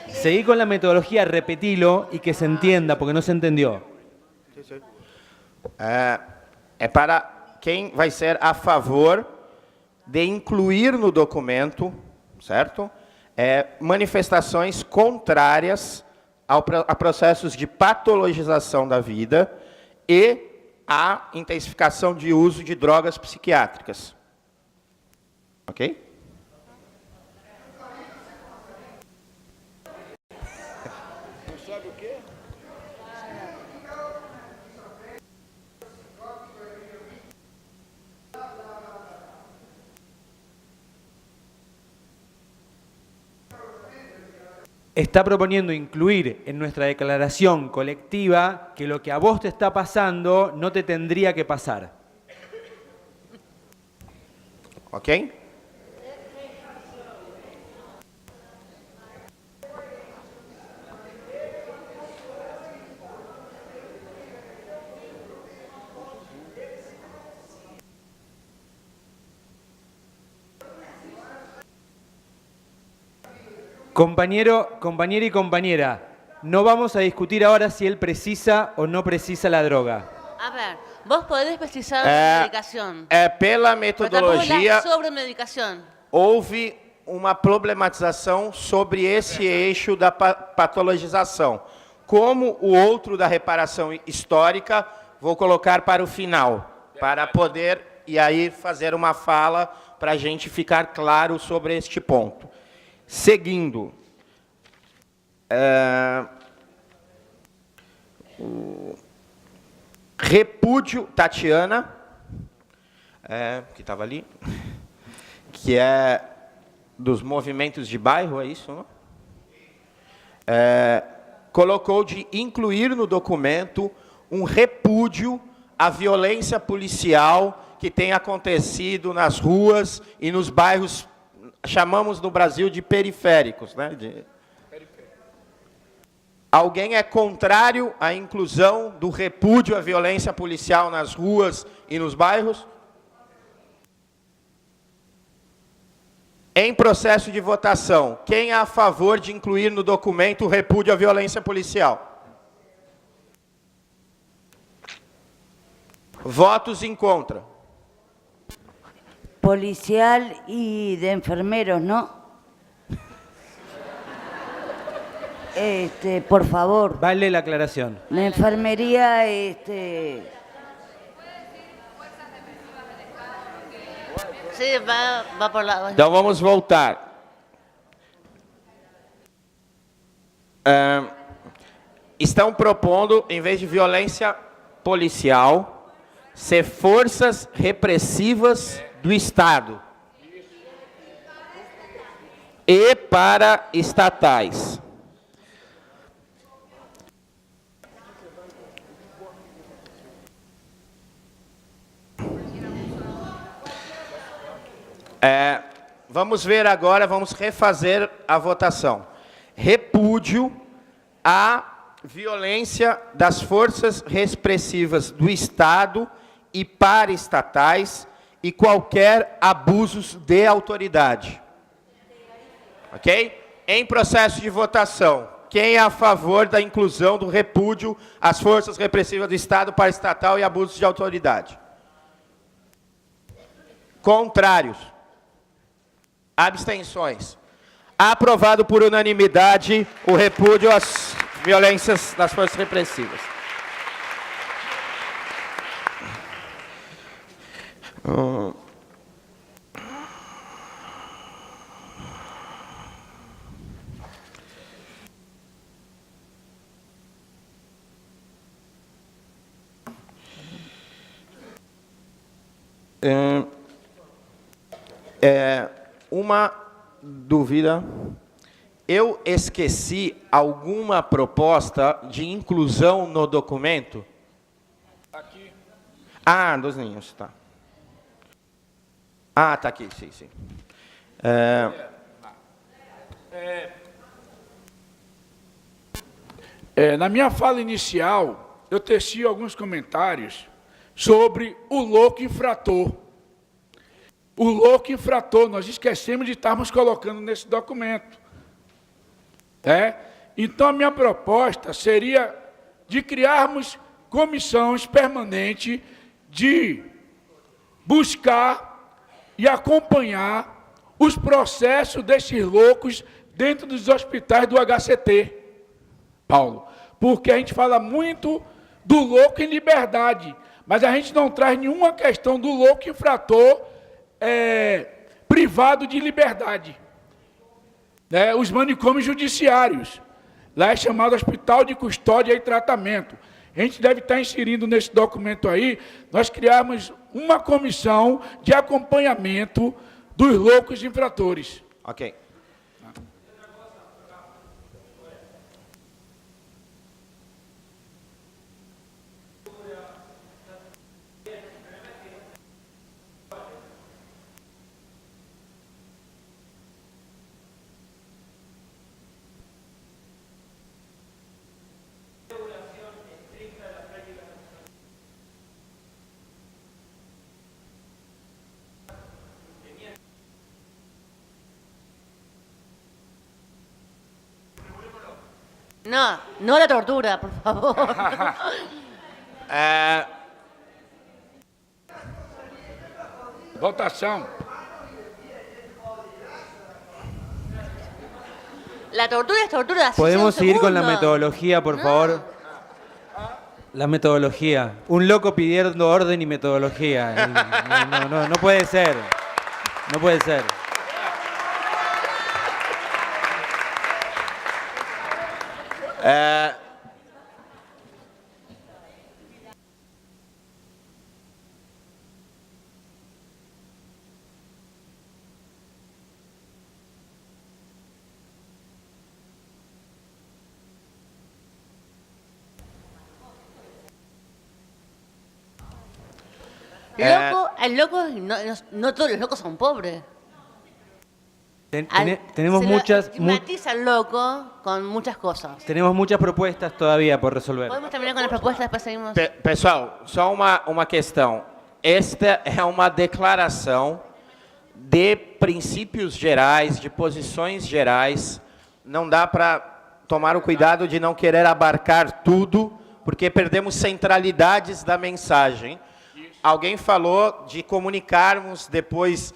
Seguí con la metodología, repetilo y que se entienda, porque no se entendió. Para quem vai ser a favor de incluir no documento, certo? Manifestações contrárias a processos de patologização da vida e a intensificação de uso de drogas psiquiátricas. Ok? Não sabe o quê? Está proponiendo incluir en nuestra declaración colectiva que lo que a vos te está pasando no te tendría que pasar. Ok? Compañero y compañera, no vamos a discutir ahora si él precisa o no precisa la droga. A ver, vos podés precisar de medicación. Pela metodologia, sobre medicação. houve uma problematização sobre esse eixo da patologização. Como o outro da reparação histórica, vou colocar para o final, para poder, e aí, fazer uma fala para a gente ficar claro sobre este ponto. Seguindo, repúdio, Tatiana, que estava ali, que é dos movimentos de bairro, é isso, não? Colocou de incluir no documento um repúdio à violência policial que tem acontecido nas ruas e nos bairros, chamamos no Brasil de periféricos, né? Alguém é contrário à inclusão do repúdio à violência policial nas ruas e nos bairros? Em processo de votação, quem é a favor de incluir no documento o repúdio à violência policial? Votos em contra. Policial y de enfermeros, ¿no? Por favor. Vale la aclaración. La enfermería, Sí, va por lá. Então vamos voltar. Estão propondo, em vez de violência policial, ser forças repressivas do Estado. e para estatais. Vamos ver agora, vamos refazer a votação. Repúdio à violência das forças repressivas do Estado e paraestatais e qualquer abusos de autoridade. Ok? Em processo de votação, quem é a favor da inclusão do repúdio às forças repressivas do Estado, paraestatal e abusos de autoridade? Contrários? Abstenções? Aprovado por unanimidade o repúdio às violências das forças repressivas. Uma dúvida. Eu esqueci alguma proposta de inclusão no documento? Aqui. Ah, dos ninhos, tá. Ah, tá aqui, sim, sim. Na minha fala inicial, eu teci alguns comentários sobre o louco infrator. O louco infrator, nós esquecemos de estarmos colocando nesse documento. Então, a minha proposta seria de criarmos comissões permanentes de buscar e acompanhar os processos desses loucos dentro dos hospitais do HCT, Paulo. Porque a gente fala muito do louco em liberdade, mas a gente não traz nenhuma questão do louco infrator privado de liberdade. Os manicômios judiciários, lá é chamado Hospital de Custódia e Tratamento. A gente deve estar inserindo nesse documento aí, nós criarmos uma comissão de acompanhamento dos loucos infratores. Ok. No, no la tortura, por favor. Votação. La tortura es tortura. así ¿Podemos sea un seguir con la segundo. metodología, por favor? La metodología. Un loco pidiendo orden y metodología. No puede ser. No puede ser. El loco, no todos los locos son pobres. Tenemos Se lo muchas estigmatiza al loco con muchas cosas. tenemos muchas propuestas todavía por resolver. Podemos terminar con las propuestas, después seguimos. Pessoal, só uma questão. Esta é uma declaração de princípios gerais, de posições gerais. Não dá para tomar o cuidado de não querer abarcar tudo, porque perdemos centralidades da mensagem. Alguém falou de comunicarmos depois.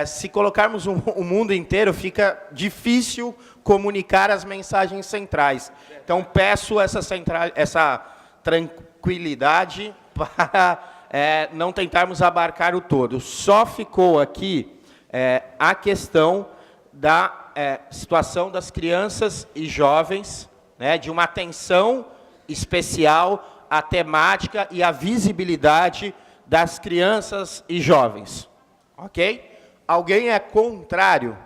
Se colocarmos o mundo inteiro, fica difícil comunicar as mensagens centrais. Então, peço essa tranquilidade para não tentarmos abarcar o todo. Só ficou aqui a questão da situação das crianças e jovens, de uma atenção especial à temática e à visibilidade das crianças e jovens. Ok? Alguém é contrário?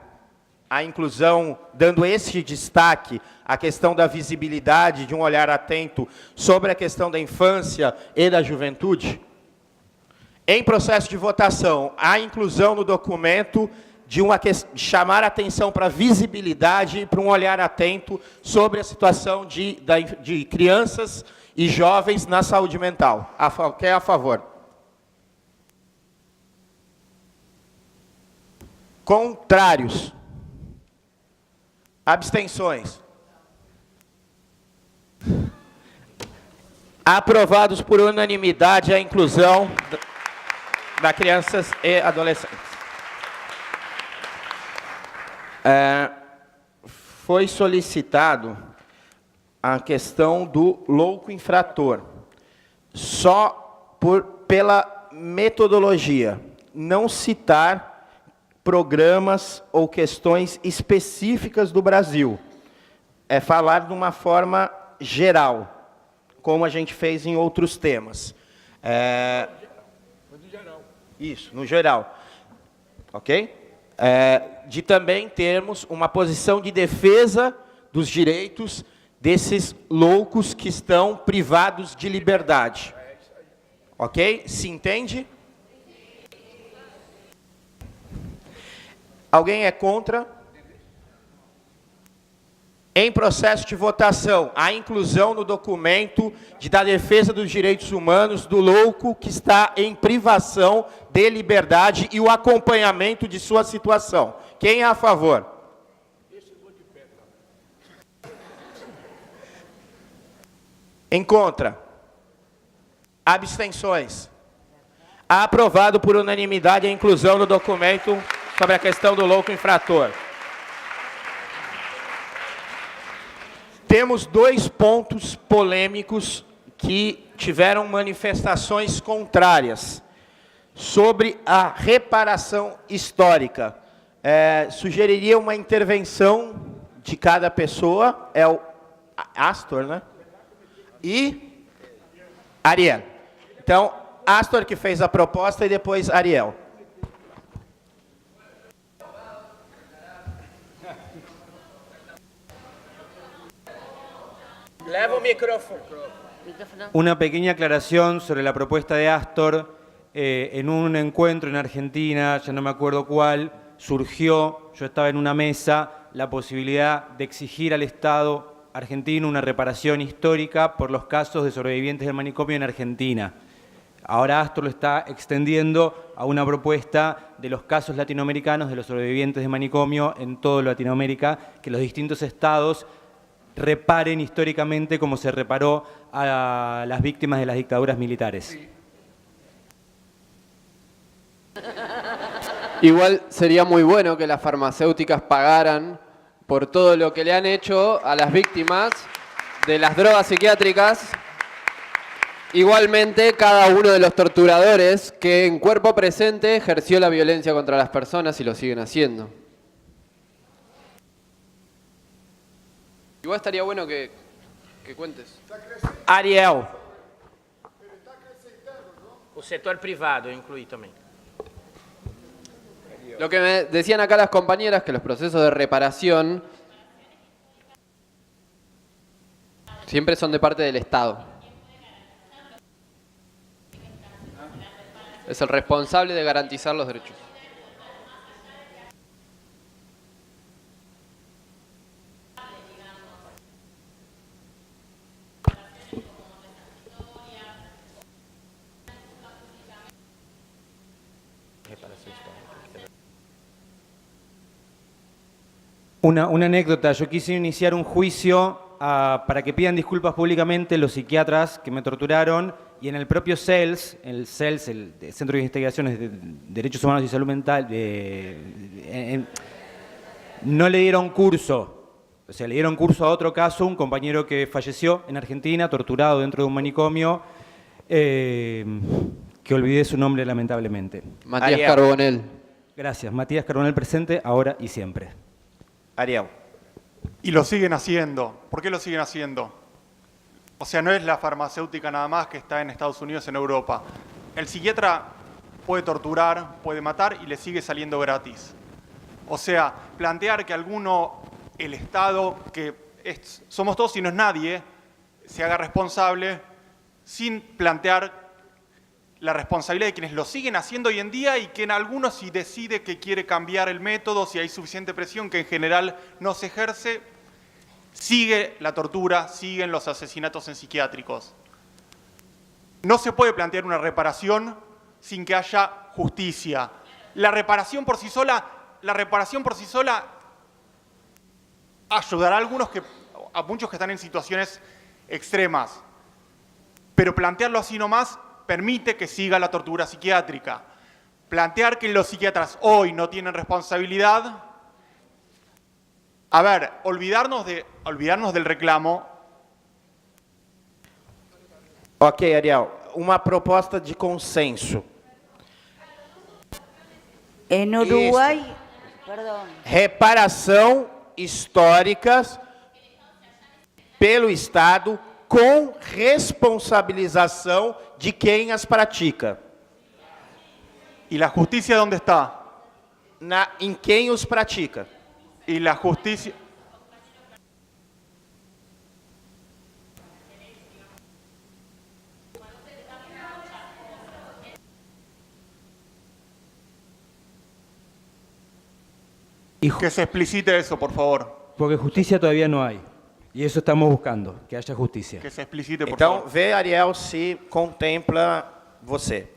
a inclusão, dando esse destaque à questão da visibilidade, de um olhar atento sobre a questão da infância e da juventude? Em processo de votação, a inclusão no documento de chamar a atenção para a visibilidade e para um olhar atento sobre a situação de crianças e jovens na saúde mental. Quem é a favor? Contrários? Abstenções? Aprovados por unanimidade a inclusão da crianças e adolescentes. Foi solicitado a questão do louco infrator, só pela metodologia, não citar programas ou questões específicas do Brasil. É falar de uma forma geral, como a gente fez em outros temas. Isso, no geral. Ok? De também termos uma posição de defesa dos direitos desses loucos que estão privados de liberdade. Ok? Se entende? Alguém é contra? Em processo de votação, a inclusão no documento da defesa dos direitos humanos do louco que está em privação de liberdade e o acompanhamento de sua situação. Quem é a favor? Em contra? Abstenções? Aprovado por unanimidade a inclusão no documento sobre a questão do louco infrator. Temos 2 pontos polêmicos que tiveram manifestações contrárias sobre a reparação histórica. Sugeriria uma intervenção de cada pessoa, é o Astor, né? E Ariel. Então, Astor que fez a proposta e depois Ariel. Leva o micrófono. Una pequeña aclaración sobre la propuesta de Astor. En un encuentro en Argentina, ya no me acuerdo cuál, surgió, yo estaba en una mesa, la posibilidad de exigir al Estado argentino una reparación histórica por los casos de sobrevivientes del manicomio en Argentina. Ahora Astor lo está extendiendo a una propuesta de los casos latinoamericanos de los sobrevivientes de manicomio en toda Latinoamérica, que los distintos estados reparen históricamente como se reparó a las víctimas de las dictaduras militares. Igual sería muy bueno que las farmacéuticas pagaran por todo lo que le han hecho a las víctimas de las drogas psiquiátricas. Igualmente, cada uno de los torturadores que en cuerpo presente ejerció la violencia contra las personas y lo siguen haciendo. Igual estaría bueno que cuentes. Ariel. O setor privado, eu incluí também. Lo que me decían acá las compañeras, que los procesos de reparación siempre son de parte del Estado. Es el responsable de garantizar los derechos. Una anécdota, yo quise iniciar un juicio para que pidan disculpas públicamente los psiquiatras que me torturaron y en el propio CELS, el Centro de Investigaciones de Derechos Humanos y Salud Mental, no le dieron curso. O sea, le dieron curso a otro caso, un compañero que falleció en Argentina, torturado dentro de un manicomio, que olvidé su nombre lamentablemente. Matías Carbonell. Gracias, Matías Carbonell presente, ahora y siempre. Ariel. Y lo siguen haciendo. ¿Por qué lo siguen haciendo? O sea, no es la farmacéutica nada más que está en Estados Unidos, en Europa. El psiquiatra puede torturar, puede matar y le sigue saliendo gratis. O sea, plantear que alguno, el Estado, que somos todos y no es nadie, se haga responsable sin plantear la responsabilidad de quienes lo siguen haciendo hoy en día y que en algunos, si decide que quiere cambiar el método, si hay suficiente presión, que en general no se ejerce, sigue la tortura, siguen los asesinatos en psiquiátricos. No se puede plantear una reparación sin que haya justicia. La reparación por sí sola ayudará a muchos que están en situaciones extremas, pero plantearlo así nomás permite que siga la tortura psiquiátrica. Plantear que los psiquiatras hoy no tienen responsabilidad, a ver, olvidarnos del reclamo. Ok, Ariel, uma proposta de consenso. En Uruguay, perdón. Reparação histórica pelo Estado com responsabilização de quem as pratica. ¿Y la justicia dónde está? Em quem os pratica. Y la justicia... Que se explicite eso, por favor. Porque justicia todavía no hay. Y eso estamos buscando, que haya justicia. Que se explicite, por Então, favor. vê, Ariel, se contempla você.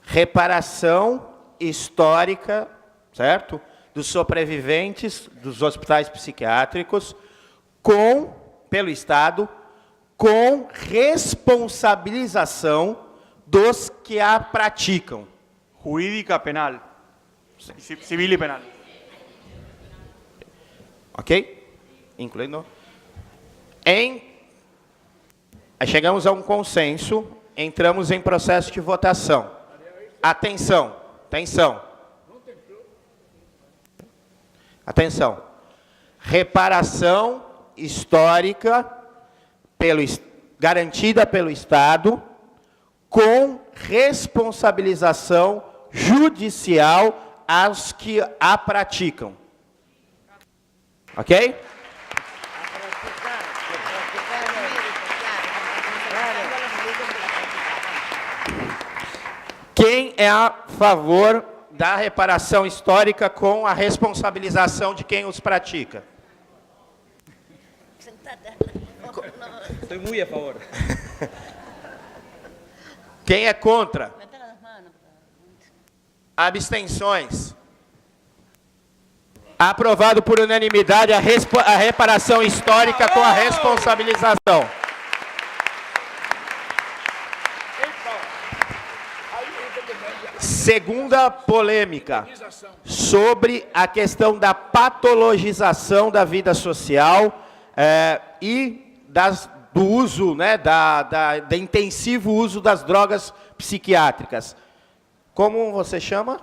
Reparação histórica, certo? Dos sobreviventes dos hospitais psiquiátricos pelo Estado, com responsabilização dos que a praticam. Jurídica, penal. Civil y penal. Ok? Incluindo. Aí chegamos a um consenso, entramos em processo de votação. Atenção, atenção. Atenção. Reparação histórica garantida pelo Estado com responsabilização judicial aos que a praticam. Ok? Quem é a favor da reparação histórica com a responsabilização de quem os pratica? Estoy muy a favor. Quem é contra? Abstenções. Aprovado por unanimidade a reparação histórica com a responsabilização. Segunda polêmica, sobre a questão da patologização da vida social e do uso, da intensivo uso das drogas psiquiátricas. Como você chama?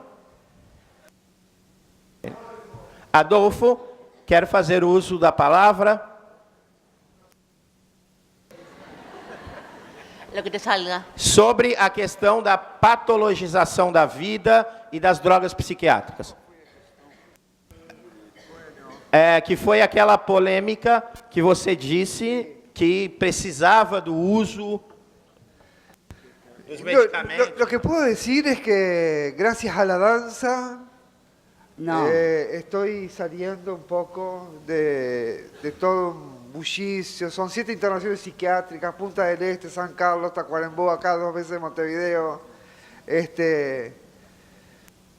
Adolfo, quer fazer uso da palavra? Lo que te salga. Sobre a questão da patologização da vida e das drogas psiquiátricas. Que foi aquela polêmica que você disse que precisava do uso dos medicamentos. Lo que puedo decir es que gracias a la danza estoy saliendo un poco de todo un bullicio. Son 7 internaciones psiquiátricas, Punta del Este, San Carlos, Tacuarembó, acá 2 veces Montevideo.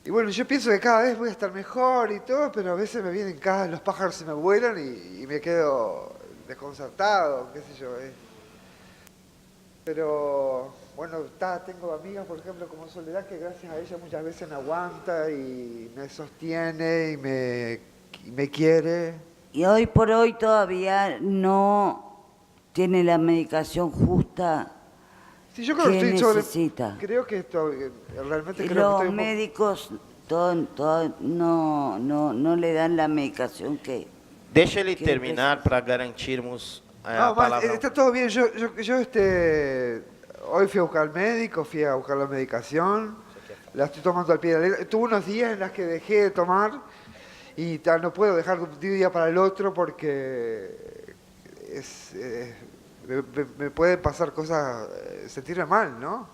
Y bueno, yo pienso que cada vez voy a estar mejor y todo, pero a veces me vienen los pájaros se me vuelan y me quedo desconcertado, qué sé yo. Pero bueno, tengo amigas, por ejemplo, como Soledad, que gracias a ella muchas veces me aguanta y me sostiene y me quiere. Y hoy por hoy todavía no tiene la medicación justa Sí, yo creo que que estoy necesita. creo que esto, realmente Y creo que los estoy un poco- médicos no le dan la medicación que... Deixa ele terminar para garantirmos a No, más, palavra. está todo bien. Yo hoy fui a buscar al médico, fui a buscar la medicación, la estoy tomando al pie de la letra. Tuve unos días en los que dejé de tomar y no puedo dejar de un día para el otro porque me pueden pasar cosas, sentirme mal, ¿no?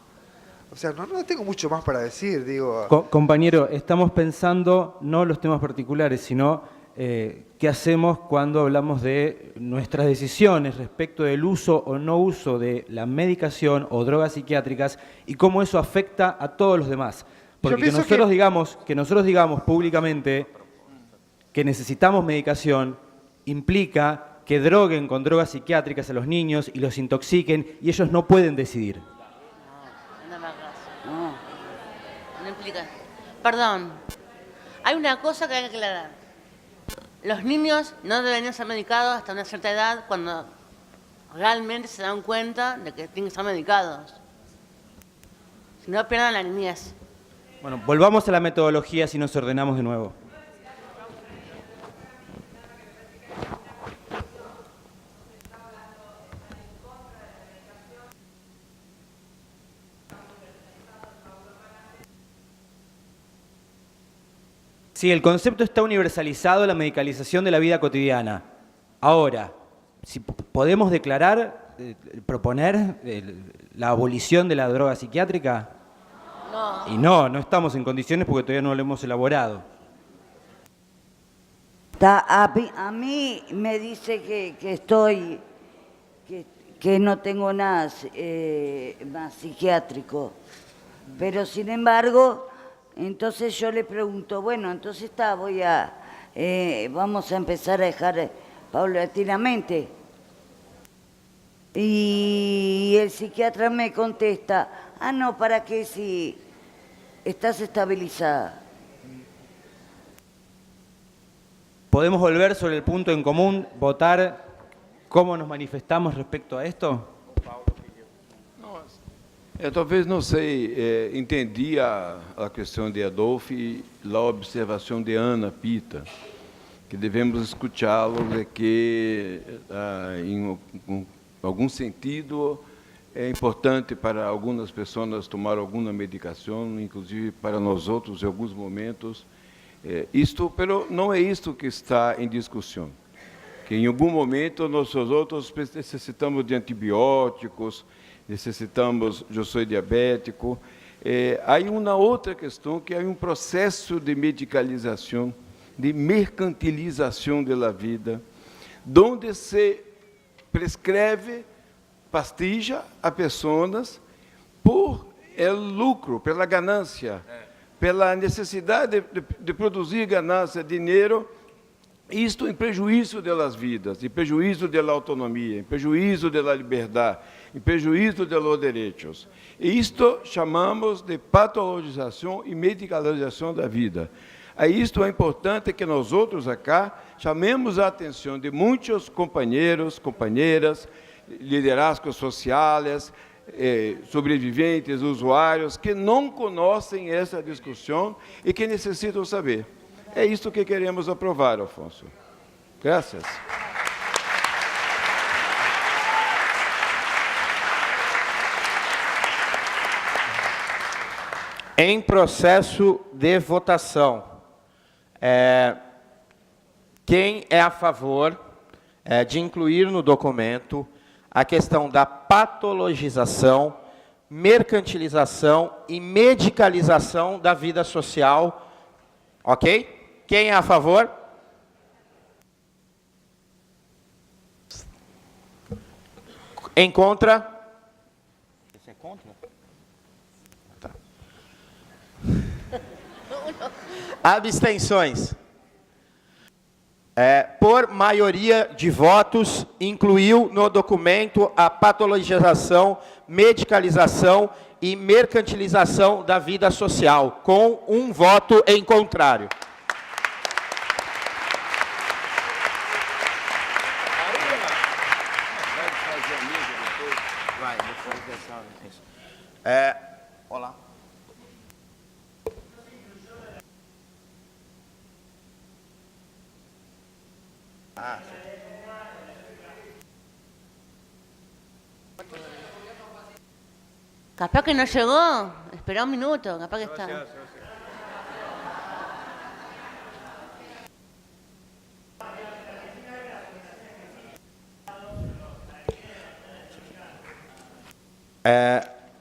O sea, no tengo mucho más para decir, digo. Compañero, estamos pensando no los temas particulares, sino qué hacemos cuando hablamos de nuestras decisiones respecto del uso o no uso de la medicación o drogas psiquiátricas y cómo eso afecta a todos los demás. Porque que nosotros digamos públicamente que necesitamos medicación implica que droguen con drogas psiquiátricas a los niños y los intoxiquen y ellos no pueden decidir. No implica. Perdón, hay una cosa que hay que aclarar. Los niños no deberían ser medicados hasta una cierta edad cuando realmente se dan cuenta de que tienen que estar medicados. Si no, pierdan la niñez. Bueno, volvamos a la metodología si nos ordenamos de nuevo. Sí, el concepto está universalizado en la medicalización de la vida cotidiana. Ahora, si podemos declarar, proponer la abolición de la droga psiquiátrica. No. Y no estamos en condiciones porque todavía no lo hemos elaborado. A mí me dice que no tengo nada más psiquiátrico, pero sin embargo, entonces yo le pregunto, bueno, entonces vamos a empezar a dejar paulatinamente. Y el psiquiatra me contesta, no, ¿para qué si estás estabilizada? ¿Podemos volver sobre el punto en común, votar cómo nos manifestamos respecto a esto? Talvez, não sei, entendi a questão de Adolfo e a observação de Ana Pita, que devemos escutá-lo de que, em algum sentido, é importante para algumas pessoas tomar alguma medicação, inclusive para nós outros, em alguns momentos. Pero não é isto que está em discussão. Que em algum momento nós outros necessitamos de antibióticos, necessitamos, eu sou diabético. Há uma outra questão que é um processo de medicalização, de mercantilização da vida, onde se prescreve pastilha a pessoas por lucro, pela ganância, pela necessidade de produzir ganância, dinheiro, isto em prejuízo das vidas, em prejuízo da autonomia, em prejuízo da liberdade, em prejuízo dos direitos. E isto chamamos de patologização e medicalização da vida. Isto é importante que nós outros acá chamemos a atenção de muitos companheiros, companheiras, liderazgos sociais, sobreviventes, usuários, que não conhecem essa discussão e que necessitam saber. É isto que queremos aprovar, Afonso. Graças. Em processo de votação, quem é a favor de incluir no documento a questão da patologização, mercantilização e medicalização da vida social, ok? Quem é a favor? Em contra? Você é contra? Tá. Abstenções. Por maioria de votos, incluiu no documento a patologização, medicalização e mercantilização da vida social, com um voto em contrário. Olá. Capaz que no llegó. Espera un minuto, capaz que está.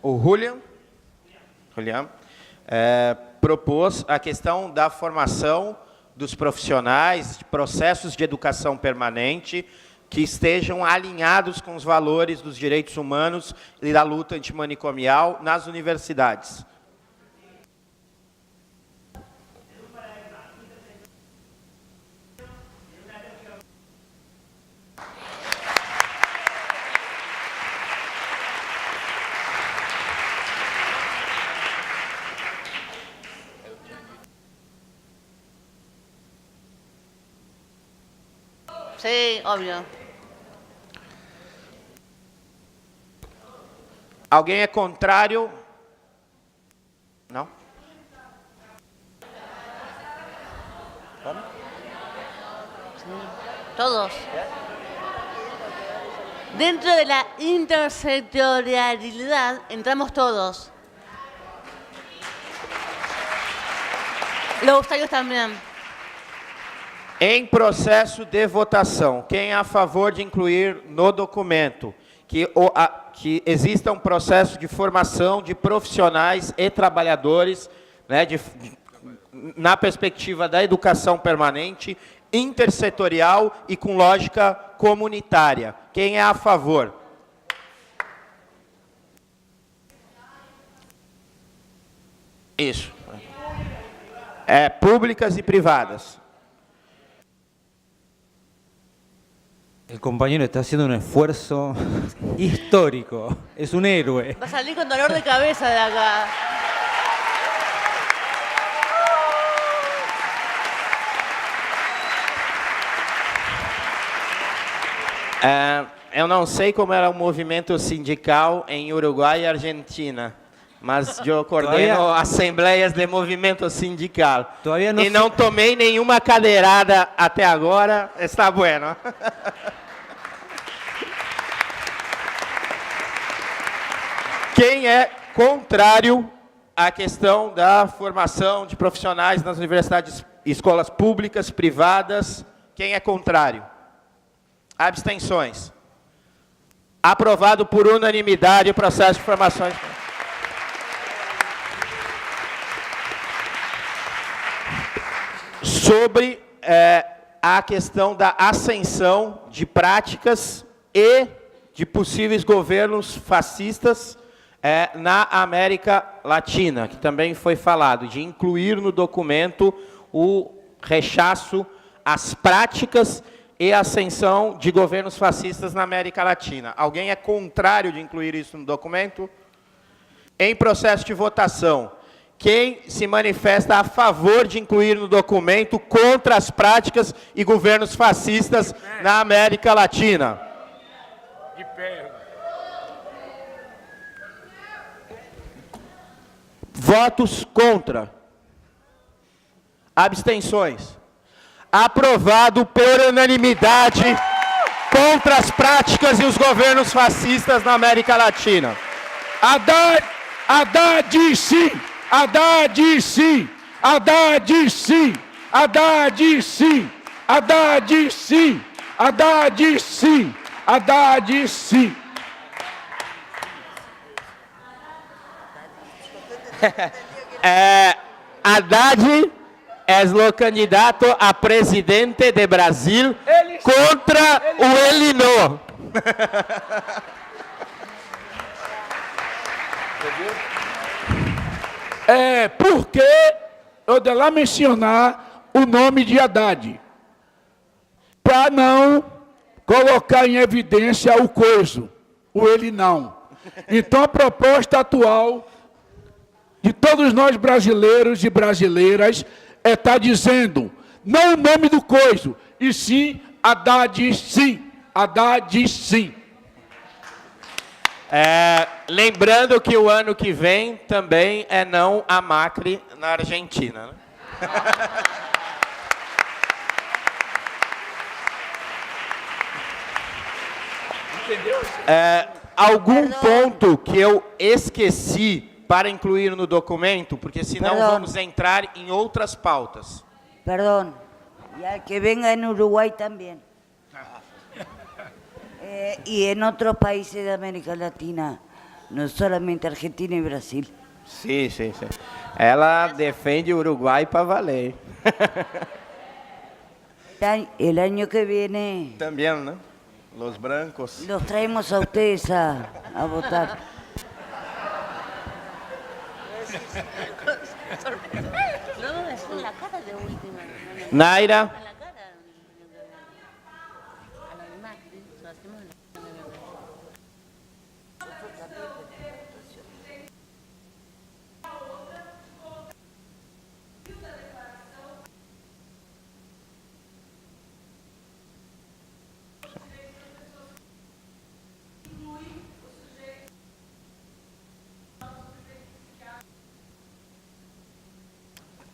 O Julian propôs a questão da formação dos profissionais, de processos de educação permanente, que estejam alinhados com os valores dos direitos humanos e da luta antimanicomial nas universidades. Sí, obvio. Alguém é contrário? Não? Todos. Dentro de la intersectorialidad entramos todos. Los usuarios también. Em processo de votação, quem é a favor de incluir no documento que exista um processo de formação de profissionais e trabalhadores, né, na perspectiva da educação permanente, intersetorial e com lógica comunitária? Quem é a favor? Isso. Públicas e privadas. El compañero está haciendo un esfuerzo histórico. Es un héroe. Va a salir con dolor de cabeza de acá. Eu não sei como era o movimento sindical em Uruguai e Argentina, mas eu coordeno assembleias de movimento sindical. E não tomei nenhuma cadeirada até agora, está bueno. Quem é contrário à questão da formação de profissionais nas universidades e escolas públicas, privadas? Quem é contrário? Abstenções. Aprovado por unanimidade o processo de formação. Sobre a questão da ascensão de práticas e de possíveis governos fascistas na América Latina, que também foi falado, de incluir no documento o rechaço às práticas e ascensão de governos fascistas na América Latina. Alguém é contrário de incluir isso no documento? Em processo de votação, quem se manifesta a favor de incluir no documento contra as práticas e governos fascistas na América Latina? De pé. Votos contra. Abstenções. Aprovado por unanimidade contra as práticas e os governos fascistas na América Latina. Haddad sim! Haddad sim! Haddad sim! Haddad sim! Haddad sim! Haddad sim! Haddad sim! Haddad é o candidato a presidente de Brasil contra o Elinô. Porque eu de lá mencionar o nome de Haddad, para não colocar em evidência o coiso, o ele não. Então a proposta atual de todos nós brasileiros e brasileiras está dizendo, não o nome do coiso, e sim Haddad sim, Haddad sim. Lembrando que o ano que vem também é não a Macri na Argentina. Né? Entendeu? Algum ponto que eu esqueci para incluir no documento, porque senão vamos entrar em outras pautas. Perdón, ya que venga en Uruguay también. Y en otros países de América Latina. no solamente Argentina y Brasil. Sim, sim, sim. Ela defende o Uruguai para valer. El año que viene Também, né? Los brancos. los traemos a ustedes a votar. No, es en la cara de última. Naira. A la cara. A lo demás, ¿sí? Lo hacemos en la cara de verdad.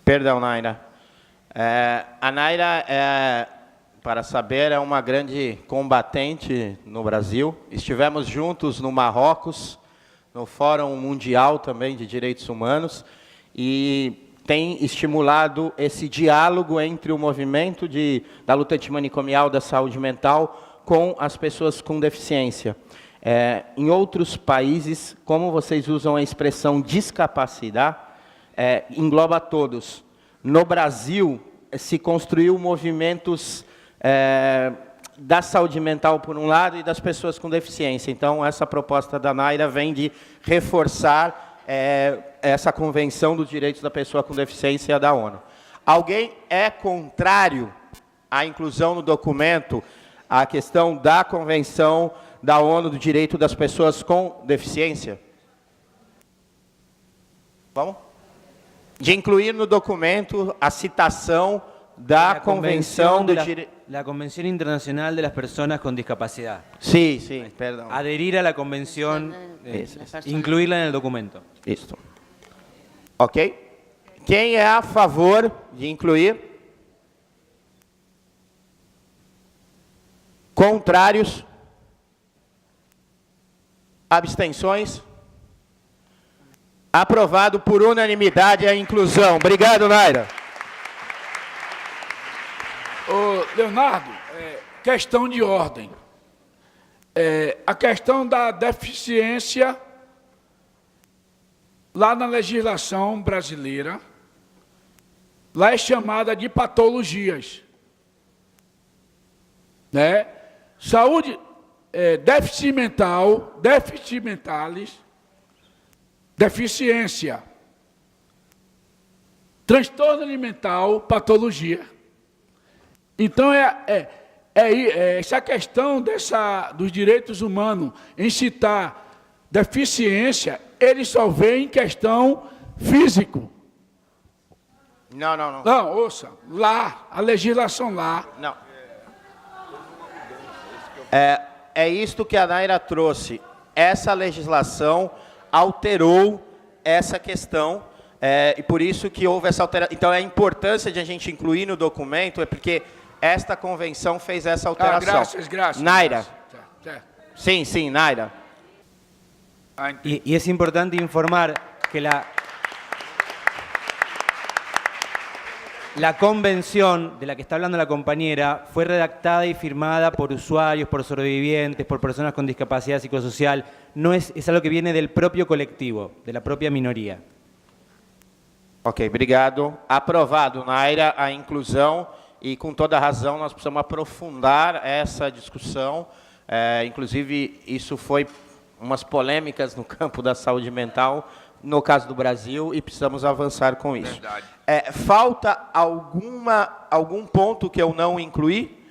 Perdão, Naira. A Naira, para saber, é uma grande combatente no Brasil. Estivemos juntos no Marrocos, no Fórum Mundial também de Direitos Humanos, e tem estimulado esse diálogo entre o movimento da luta antimanicomial da saúde mental com as pessoas com deficiência. Em outros países, como vocês usam a expressão discapacidade, engloba todos. No Brasil, se construiu movimentos da saúde mental, por um lado, e das pessoas com deficiência. Então, essa proposta da Naira vem de reforçar essa Convenção dos Direitos da Pessoa com Deficiência da ONU. Alguém é contrário à inclusão no documento a questão da Convenção da ONU do Direito das Pessoas com Deficiência? Vamos? De incluir no documento a citação da Convenção do Direito... La Convención Internacional de las Personas con Discapacidad. Sí, sí, perdón. Adherir a la convención, incluirla en el documento. Isso. Ok? Quem é a favor de incluir? Contrários? Abstenções? Aprovado por unanimidade a inclusão. Obrigado, Naira. Ô, Leonardo, questão de ordem. A questão da deficiência, lá na legislação brasileira, lá é chamada de patologias. Né? Saúde, déficit mental, déficit mentalis, deficiência, transtorno alimentar, patologia. Então, essa questão dos direitos humanos em citar deficiência, ele só vê em questão físico. Não, não, não. Não, ouça, lá, a legislação lá. Não. É isto que a Naira trouxe. Essa legislação alterou essa questão, e por isso que houve essa alteração. Então, a importância de a gente incluir no documento é porque esta convenção fez essa alteração. Graças. Naira. Graças. Sim, sim, Naira. Y es importante informar que la convención de la que está hablando la compañera fue redactada y firmada por usuarios, por sobrevivientes, por personas con discapacidad psicosocial. No es algo que viene del propio colectivo, de la propia minoría. Ok, obrigado. Aprovado, Naira, a inclusão. E, com toda razão, nós precisamos aprofundar essa discussão. Inclusive, isso foi umas polêmicas no campo da saúde mental, no caso do Brasil, e precisamos avançar com isso. Falta algum ponto que eu não incluí?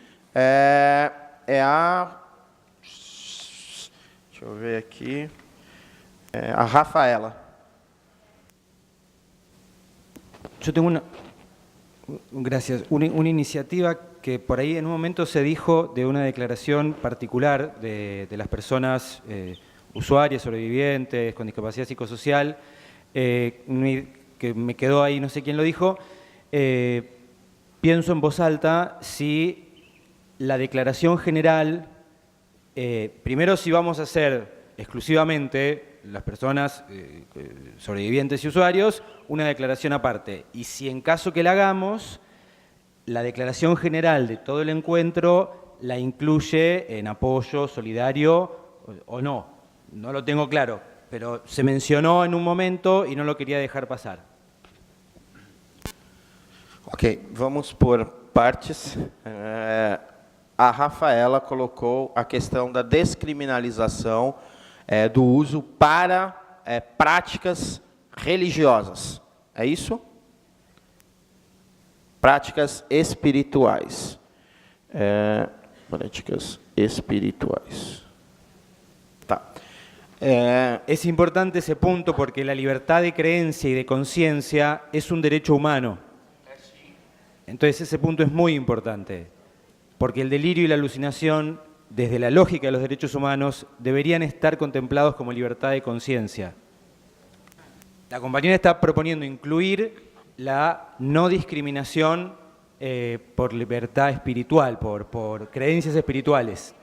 Deixa eu ver aqui. A Rafaela. Yo tengo gracias. Una iniciativa que por ahí en un momento se dijo de una declaración particular de las personas usuarias, sobrevivientes, con discapacidad psicosocial, que me quedó ahí, no sé quién lo dijo. Pienso en voz alta si la declaración general, primero si vamos a hacer exclusivamente las personas sobrevivientes y usuarios, una declaración aparte. Y si en caso que la hagamos, la declaración general de todo el encuentro la incluye en apoyo solidario o no. No lo tengo claro. pero se mencionó en un momento y no lo quería dejar pasar. Ok, vamos por partes. A Rafaela colocou a questão da descriminalização do uso para práticas religiosas. É isso? Práticas espirituais. Práticas espirituais. Tá. Es importante ese punto porque la libertad de creencia y de conciencia es un derecho humano. Entonces ese punto es muy importante, porque el delirio y la alucinación, desde la lógica de los derechos humanos, deberían estar contemplados como libertad de conciencia. La compañera está proponiendo incluir la no discriminación por libertad espiritual, por creencias espirituales.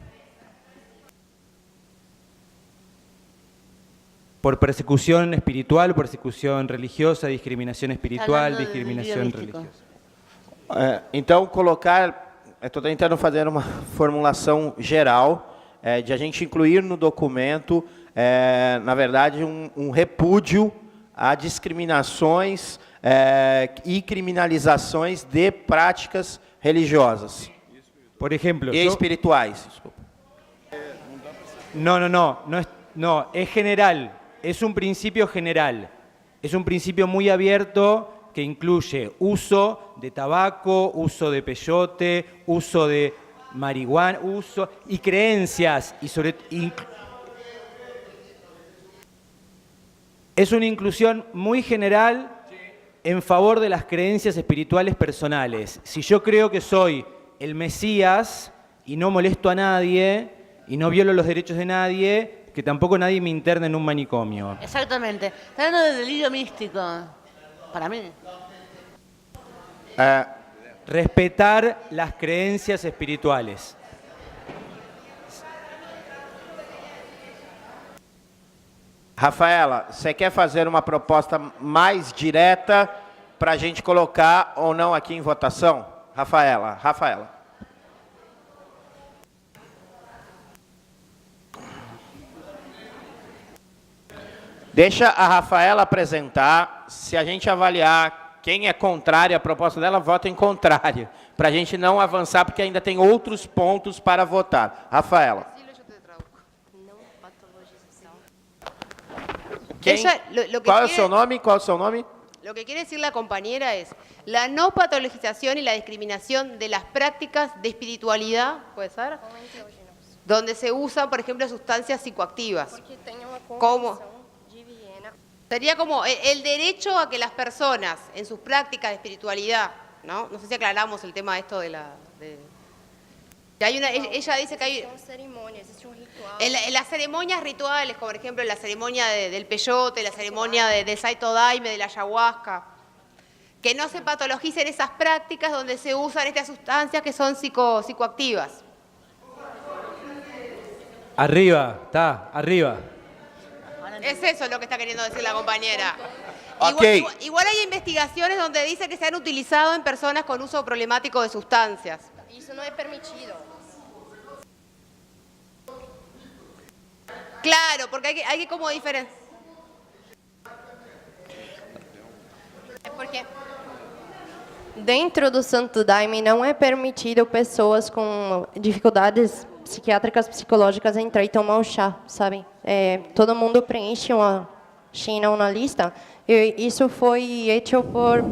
Por persecución espiritual, persecución religiosa, discriminación espiritual, discriminación religiosa. Então, estou tentando fazer uma formulação geral, de a gente incluir no documento, na verdade, um repúdio a discriminações e criminalizações de práticas religiosas. Por ejemplo, e espirituais. Desculpa. No, es general, es un principio general, es un principio muy abierto que incluye uso de tabaco, uso de peyote, uso de marihuana, uso y creencias y es una inclusión muy general en favor de las creencias espirituales personales. Si yo creo que soy el Mesías y no molesto a nadie y no violo los derechos de nadie, que tampoco nadie me interne en un manicomio. Exactamente. Está hablando de delirio místico, para mí. Respetar las creencias espirituales. Rafaela, você quer fazer uma proposta mais direta para a gente colocar ou não aqui em votação? Rafaela. Deixa a Rafaela apresentar. Se a gente avaliar quem é contrário à proposta dela, vota em contrário. Para a gente não avançar, porque ainda tem outros pontos para votar. Rafaela. ¿Cuál es su nombre? Lo que quiere decir la compañera es la no patologización y la discriminación de las prácticas de espiritualidad, ¿puede ser? Donde se usan, por ejemplo, sustancias psicoactivas. ¿Cómo? Sería como el derecho a que las personas en sus prácticas de espiritualidad, ¿no? No sé si aclaramos el tema de esto de la... que hay ella dice que hay... En las ceremonias rituales, como por ejemplo la ceremonia del peyote, la ceremonia del Saito Daime, de la ayahuasca, que no se patologicen esas prácticas donde se usan estas sustancias que son psicoactivas. Arriba. Es eso lo que está queriendo decir la compañera. Okay. Igual hay investigaciones donde dice que se han utilizado en personas con uso problemático de sustancias. Y eso no es permitido. Claro, porque hay que como diferenciar. ¿Por qué? Dentro do Santo Daime não é permitido pessoas com dificuldades psiquiátricas, psicológicas entrar e tomar um chá, sabe? Todo mundo preenche uma lista. E isso foi feito por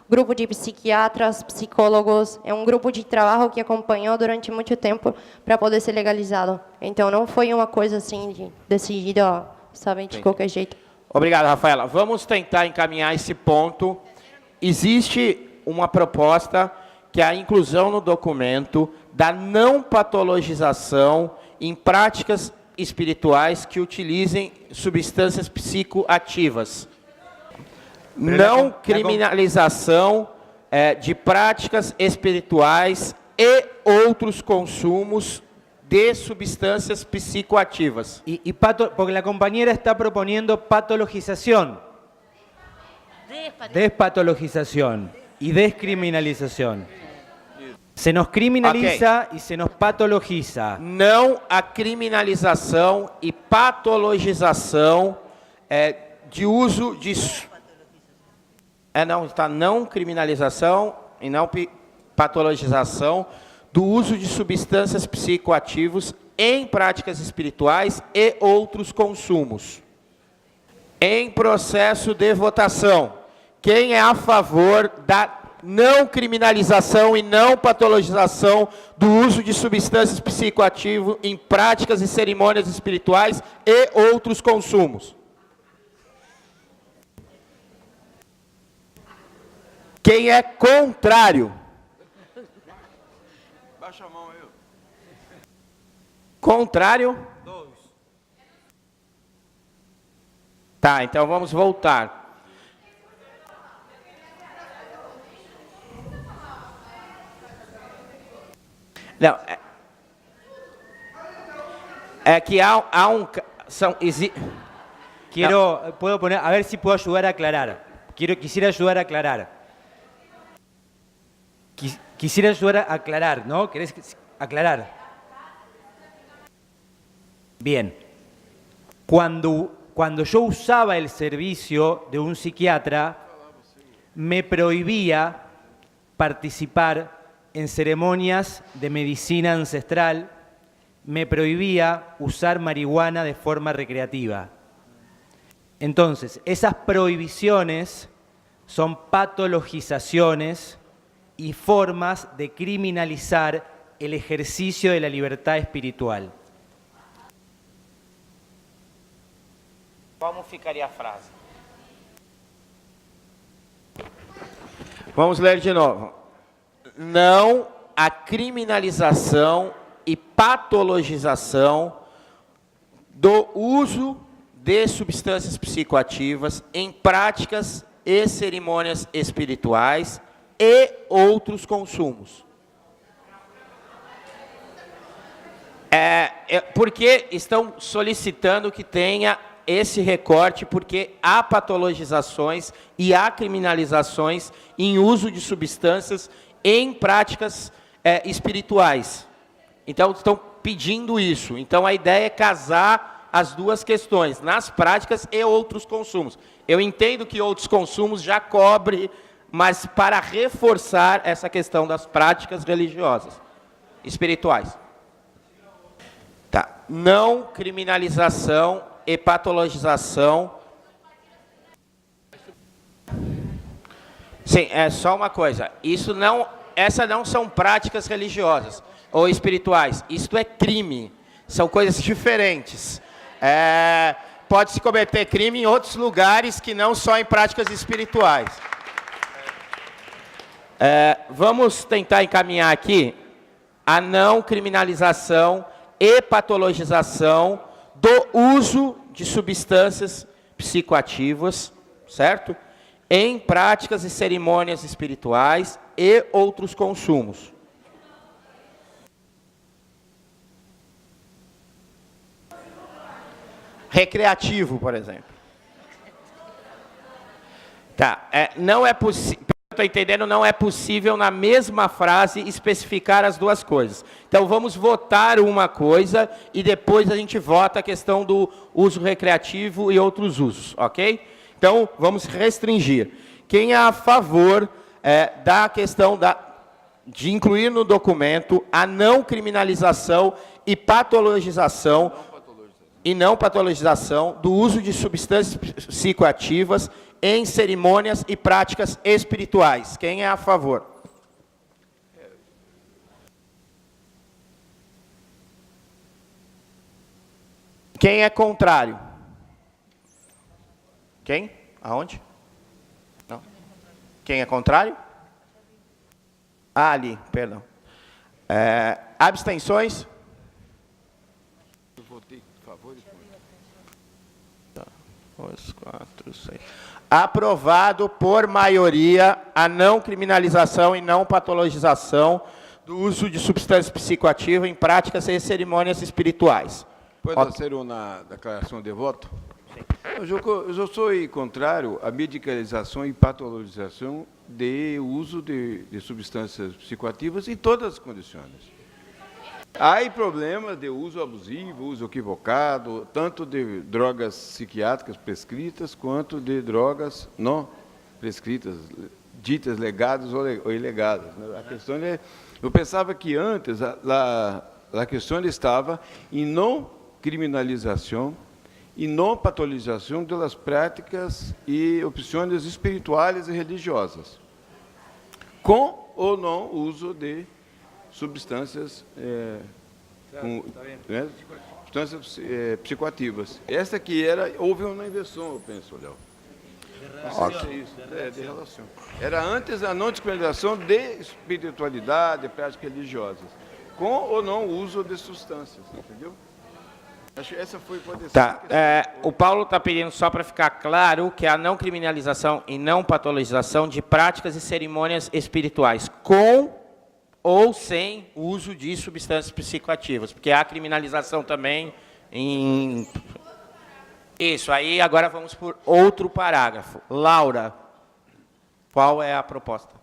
grupo de psiquiatras, psicólogos. É um grupo de trabalho que acompanhou durante muito tempo para poder ser legalizado. Então não foi uma coisa assim decidida, sabe, de qualquer jeito. Obrigado, Rafaela. Vamos tentar encaminhar esse ponto. Existe uma proposta que é a inclusão no documento da não patologização em práticas espirituais que utilizem substâncias psicoativas. Não criminalização de práticas espirituais e outros consumos de substâncias psicoativas. Porque la compañera está proponiendo patologización, despatologización y descriminalización. Se nos criminaliza e se nos patologiza. Não a criminalização e patologização de uso de... está não criminalização e não patologização do uso de substâncias psicoativos em práticas espirituais e outros consumos. Em processo de votação, quem é a favor da não criminalização e não patologização do uso de substâncias psicoativas em práticas e cerimônias espirituais e outros consumos? Quem é contrário? Baixa a mão aí. Contrário? Tá, então vamos voltar. Não, é que há um... Puedo poner, a ver si puedo ayudar a aclarar. Quisiera ayudar a aclarar. Quisiera ayudar a aclarar, ¿no? ¿Querés aclarar? Bien. Cuando yo usaba el servicio de un psiquiatra, me prohibía participar en ceremonias de medicina ancestral, me prohibía usar marihuana de forma recreativa. Entonces, esas prohibiciones son patologizaciones y formas de criminalizar el ejercicio de la libertad espiritual. Como ficaria a frase? Vamos ler de novo. Não a criminalização e patologização do uso de substâncias psicoativas em práticas e cerimônias espirituais e outros consumos. Porque estão solicitando que tenha esse recorte, porque há patologizações e há criminalizações em uso de substâncias em práticas espirituais. Então, estão pedindo isso. Então, a ideia é casar as duas questões, nas práticas e outros consumos. Eu entendo que outros consumos já cobre, mas para reforçar essa questão das práticas religiosas, espirituais. Tá. Não criminalização e patologização. Sim, é só uma coisa. Essas não são práticas religiosas ou espirituais. Isto é crime. São coisas diferentes. Pode-se cometer crime em outros lugares que não só em práticas espirituais. Vamos tentar encaminhar aqui a não criminalização e patologização do uso de substâncias psicoativas, certo? Em práticas e cerimônias espirituais e outros consumos. Recreativo, por exemplo. Tá, não é possível, estou entendendo, não é possível na mesma frase especificar as duas coisas. Então vamos votar uma coisa e depois a gente vota a questão do uso recreativo e outros usos, ok? Então vamos restringir. Quem é a favor da questão de incluir no documento a não criminalização e patologização e não patologização do uso de substâncias psicoativas em cerimônias e práticas espirituais? Quem é a favor? Quem é contrário? Quem? Aonde? Não. Quem é contrário? Ali, perdão. Abstenções? Eu votei a favor e contra. 2, 4, 6. Aprovado por maioria a não criminalização e não patologização do uso de substâncias psicoativas em práticas e cerimônias espirituais. Pode ser uma declaração de voto? Eu sou contrário à medicalização e patologização do uso de substâncias psicoativas em todas as condições. Há problemas de uso abusivo, uso equivocado, tanto de drogas psiquiátricas prescritas, quanto de drogas não prescritas, ditas legadas ou ilegadas. A questão é, eu pensava que antes a questão estava em não criminalização e não patologização das práticas e opções espirituais e religiosas, com ou não uso de substâncias, substâncias psicoativas. Essa que houve uma inversão, eu penso, Léo. De relação. Era antes a não descriminalização de espiritualidade, de práticas religiosas, com ou não uso de substâncias, entendeu? Acho que essa foi pode ser. Tá. O Paulo está pedindo, só para ficar claro, que a não criminalização e não patologização de práticas e cerimônias espirituais, com ou sem uso de substâncias psicoativas, porque há criminalização também em... Isso, aí agora vamos por outro parágrafo. Laura, qual é a proposta?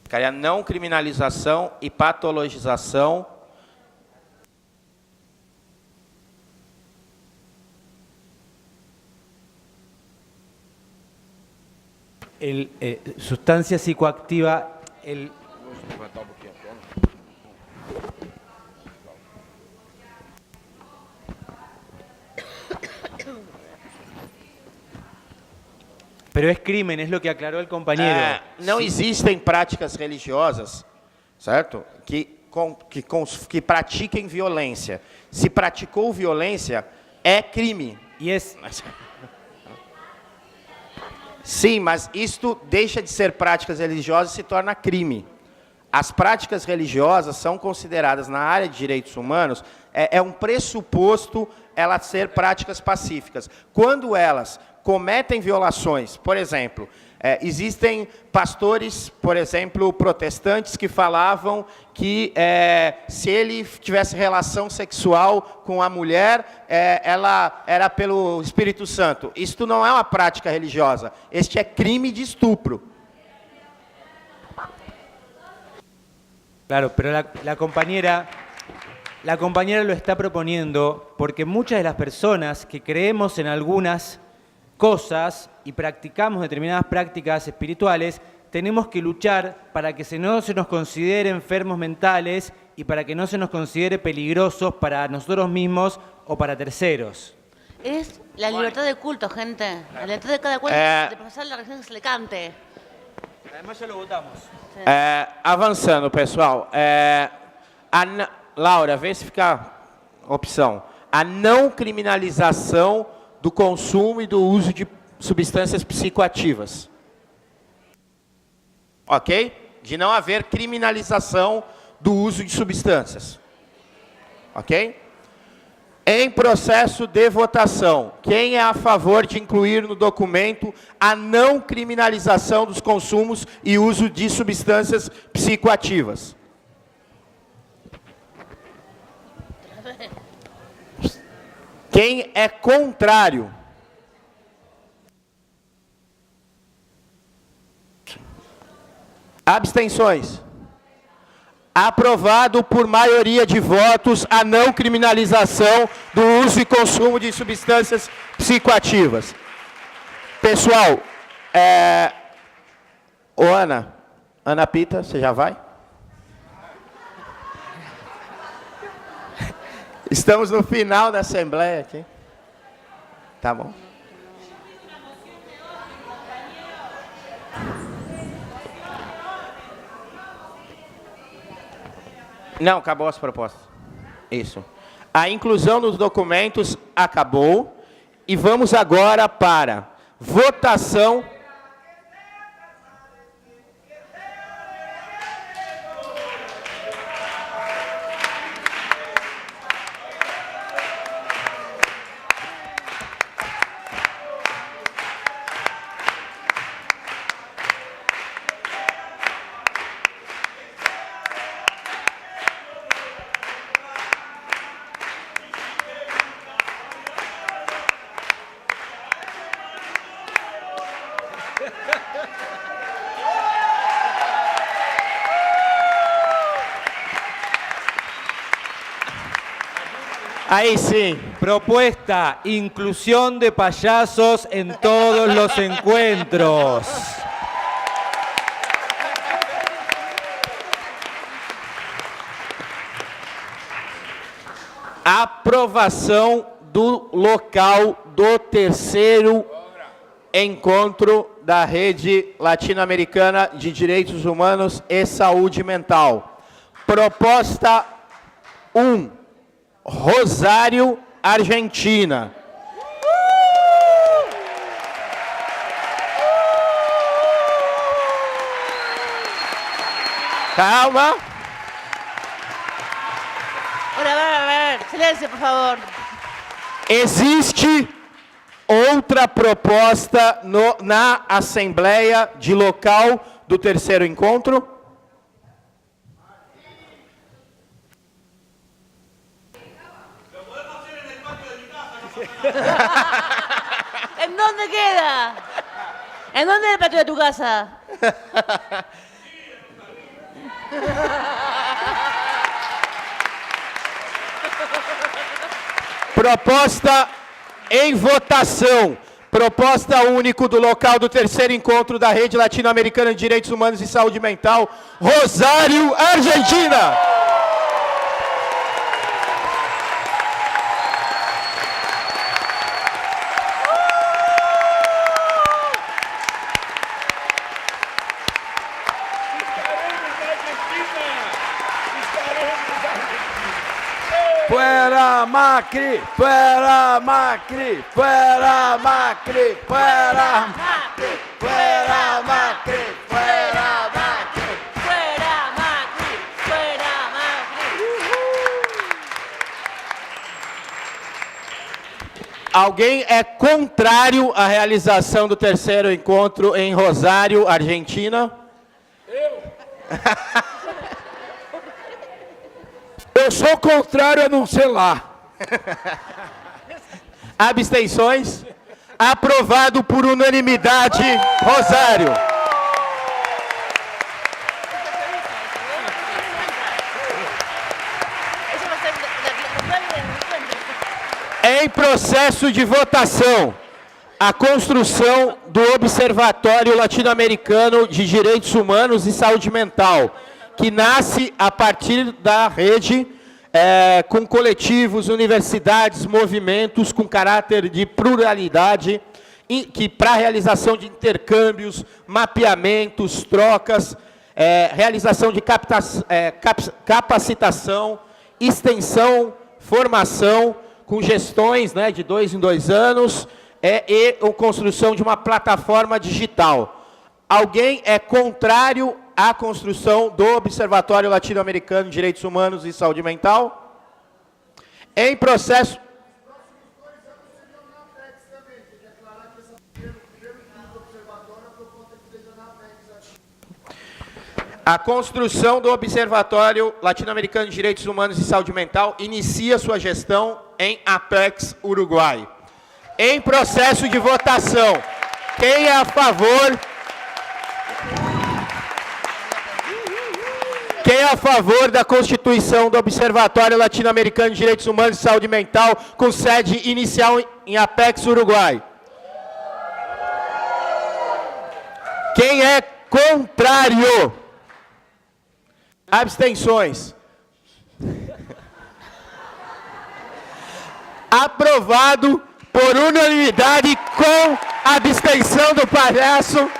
Ficaria não criminalização e patologização. Sustancia psicoactiva, pero es crimen, es lo que aclaró el compañero. Não existem práticas religiosas, certo? Que pratiquem violência. Se praticou violência, é crime. Sim, mas isto deixa de ser práticas religiosas e se torna crime. As práticas religiosas são consideradas na área de direitos humanos, é um pressuposto elas ser práticas pacíficas. Quando elas cometem violações, por exemplo, existem pastores, por exemplo, protestantes, que falavam que se ele tivesse relação sexual com a mulher, ela era pelo Espírito Santo. Isto não é uma prática religiosa, este é crime de estupro. Claro, pero la compañera lo está proponiendo porque muchas de las personas que creemos en algunas cosas y practicamos determinadas prácticas espirituales, tenemos que luchar para que no se nos considere enfermos mentales y para que no se nos considere peligrosos para nosotros mismos o para terceros. Es la libertad de culto, gente. La libertad de cada cual de profesar la religión que se le cante. Además ya lo votamos. Avançando, pessoal. Laura, vê se fica opção. A não criminalização do consumo e do uso de substâncias psicoativas. Ok? De não haver criminalização do uso de substâncias. Ok? Em processo de votação, quem é a favor de incluir no documento a não criminalização dos consumos e uso de substâncias psicoativas? Quem é contrário? Abstenções? Aprovado por maioria de votos a não criminalização do uso e consumo de substâncias psicoativas. Pessoal, Ana Pita, você já vai? Estamos no final da Assembleia aqui. Tá bom. Não, acabou as propostas. Isso. A inclusão dos documentos acabou. E vamos agora para votação. Ahí sí. Propuesta, inclusión de payasos en todos los encuentros. Aprovação do local do terceiro encontro da Rede Latino-Americana de Direitos Humanos e Saúde Mental. Proposta 1, Rosário, Argentina. Calma. A ver, silêncio, por favor. Existe outra proposta na Assembleia de local do terceiro encontro? ¿En dónde queda? ¿En dónde es el patio de tu casa? Proposta em votação. Proposta única do local do terceiro encontro da Rede Latino-Americana de Direitos Humanos e Saúde Mental, Rosário, Argentina. Fuera Macri, fuera Macri, fuera Macri, fuera Macri, fuera Macri, fuera Macri, Fuera Macri, fuera Macri. Alguém é contrário à realização do terceiro encontro em Rosário, Argentina? Eu sou contrário a não ser lá. Abstenções? Aprovado por unanimidade, Rosário. Em processo de votação, a construção do Observatório Latino-Americano de Direitos Humanos e Saúde Mental, que nasce a partir da rede, com coletivos, universidades, movimentos com caráter de pluralidade, que para realização de intercâmbios, mapeamentos, trocas, realização de capacitação, extensão, formação, com gestões, né, de 2 em 2 anos, e a construção de uma plataforma digital. Alguém é contrário à construção do Observatório Latino-Americano de Direitos Humanos e Saúde Mental? Em processo... A construção do Observatório Latino-Americano de Direitos Humanos e Saúde Mental inicia sua gestão em Apex, Uruguai. Em processo de votação, quem é a favor... Quem é a favor da constituição do Observatório Latino-Americano de Direitos Humanos e Saúde Mental, com sede inicial em Apex, Uruguai? Quem é contrário? Abstenções? Aprovado por unanimidade com a abstenção do palhaço.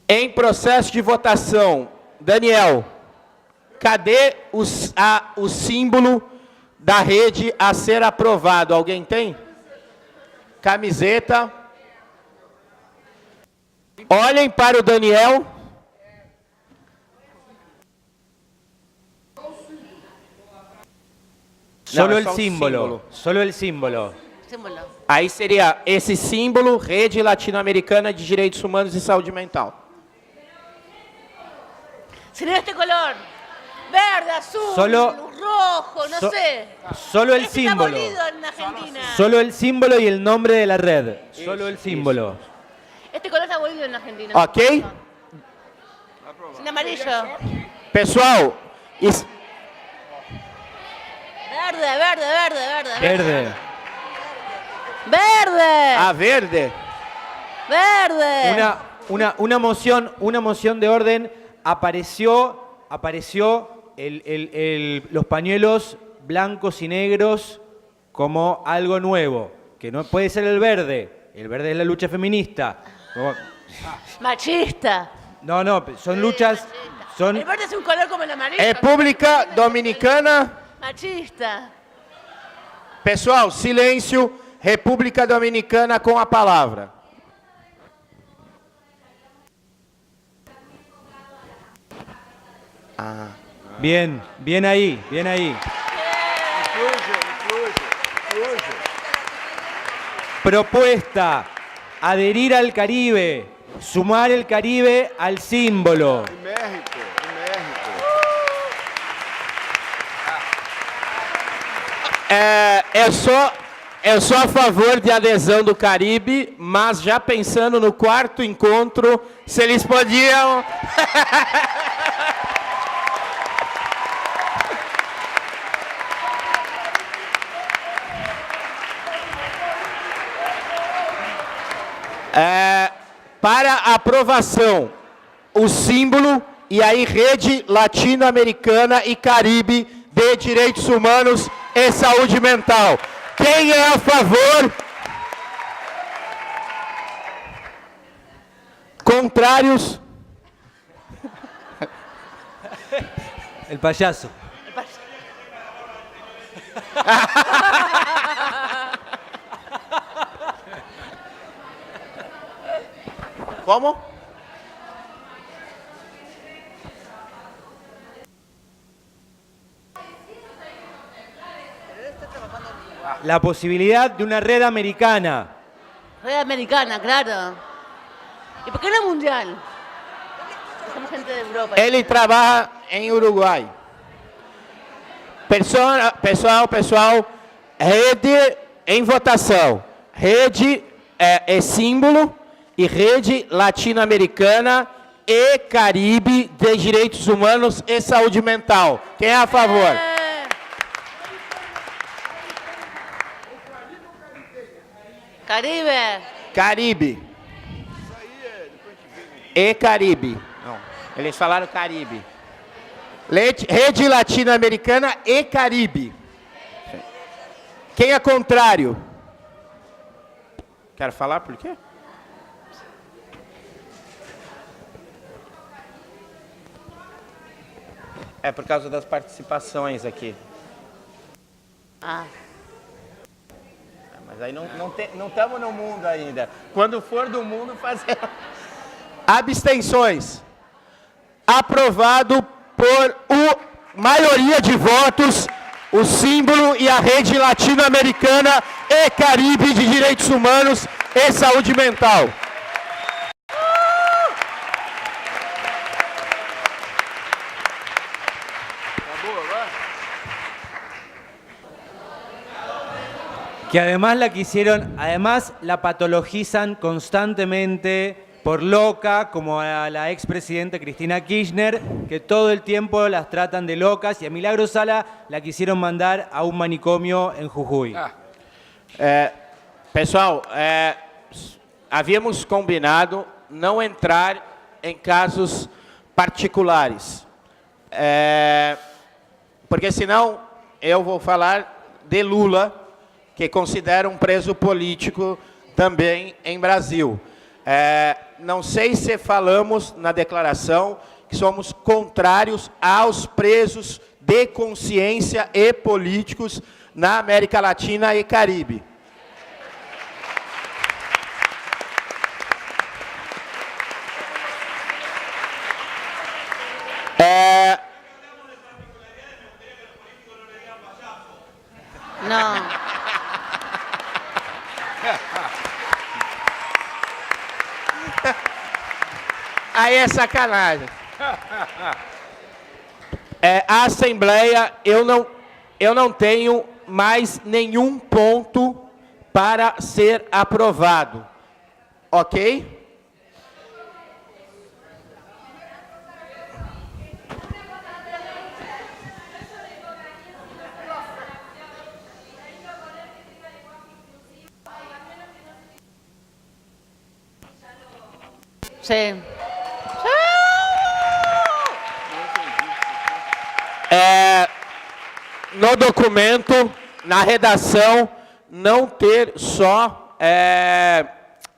Em processo de votação, Daniel, cadê o símbolo da rede a ser aprovado? Alguém tem? Camiseta. Olhem para o Daniel. Solo el símbolo, solo el símbolo. Aí seria esse símbolo, Rede Latino-Americana de Direitos Humanos e Saúde Mental. Sería este color. Verde, azul, rojo, no sé. Solo el Este símbolo. está abolido en Argentina. Solo el símbolo y el nombre de la red. Solo el símbolo. Este Este color está bonito en Argentina. Ok? Sin amarillo. Pessoal, Verde, verde, verde, verde. Verde. Verde. a verde. Verde. Una moción de orden. Apareció los pañuelos blancos y negros como algo nuevo, que no puede ser el verde. El verde es la lucha feminista. Machista. No, son luchas... El verde es un color como el amarillo. República Dominicana. Machista. Pessoal, silêncio. República Dominicana com a palavra. Bien ahí, bien ahí. Propuesta, adherir al Caribe, sumar el Caribe al símbolo. Eu sou a favor de adesão do Caribe, mas já pensando no quarto encontro, se eles podiam... Para aprovação, o símbolo e aí Rede Latino-Americana e Caribe de Direitos Humanos e Saúde Mental. Quem é a favor? Contrários? El payaso. Como? La posibilidad de una red americana. Red americana, claro. ¿Y por qué no mundial? Somos gente de Europa. Ele trabalha em Uruguai. Pessoal, rede em votação. Rede é símbolo e Rede Latino-Americana e Caribe de Direitos Humanos e Saúde Mental. Quem é a favor? Caribe. Caribe. E Caribe. Não, eles falaram Caribe. Rede Latino-Americana e Caribe. Quem é contrário? Quero falar por quê? É por causa das participações aqui. Mas aí não estamos no mundo ainda. Quando for do mundo, fazer... Abstenções. Aprovado por maioria de votos, o símbolo e a Rede Latino-Americana e Caribe de Direitos Humanos e Saúde Mental. Que además la patologizan constantemente por loca, como a la expresidenta Cristina Kirchner, que todo el tiempo las tratan de locas, y a Milagro Sala la quisieron mandar a un manicomio en Jujuy. Pessoal, havíamos combinado não entrar em casos particulares, porque senão eu vou falar de Lula, que considera um preso político também em Brasil. Não sei se falamos na declaração que somos contrários aos presos de consciência e políticos na América Latina e Caribe. Não. Aí é sacanagem. A Assembleia, eu não tenho mais nenhum ponto para ser aprovado. Ok? Sí. No documento, na redação, não ter só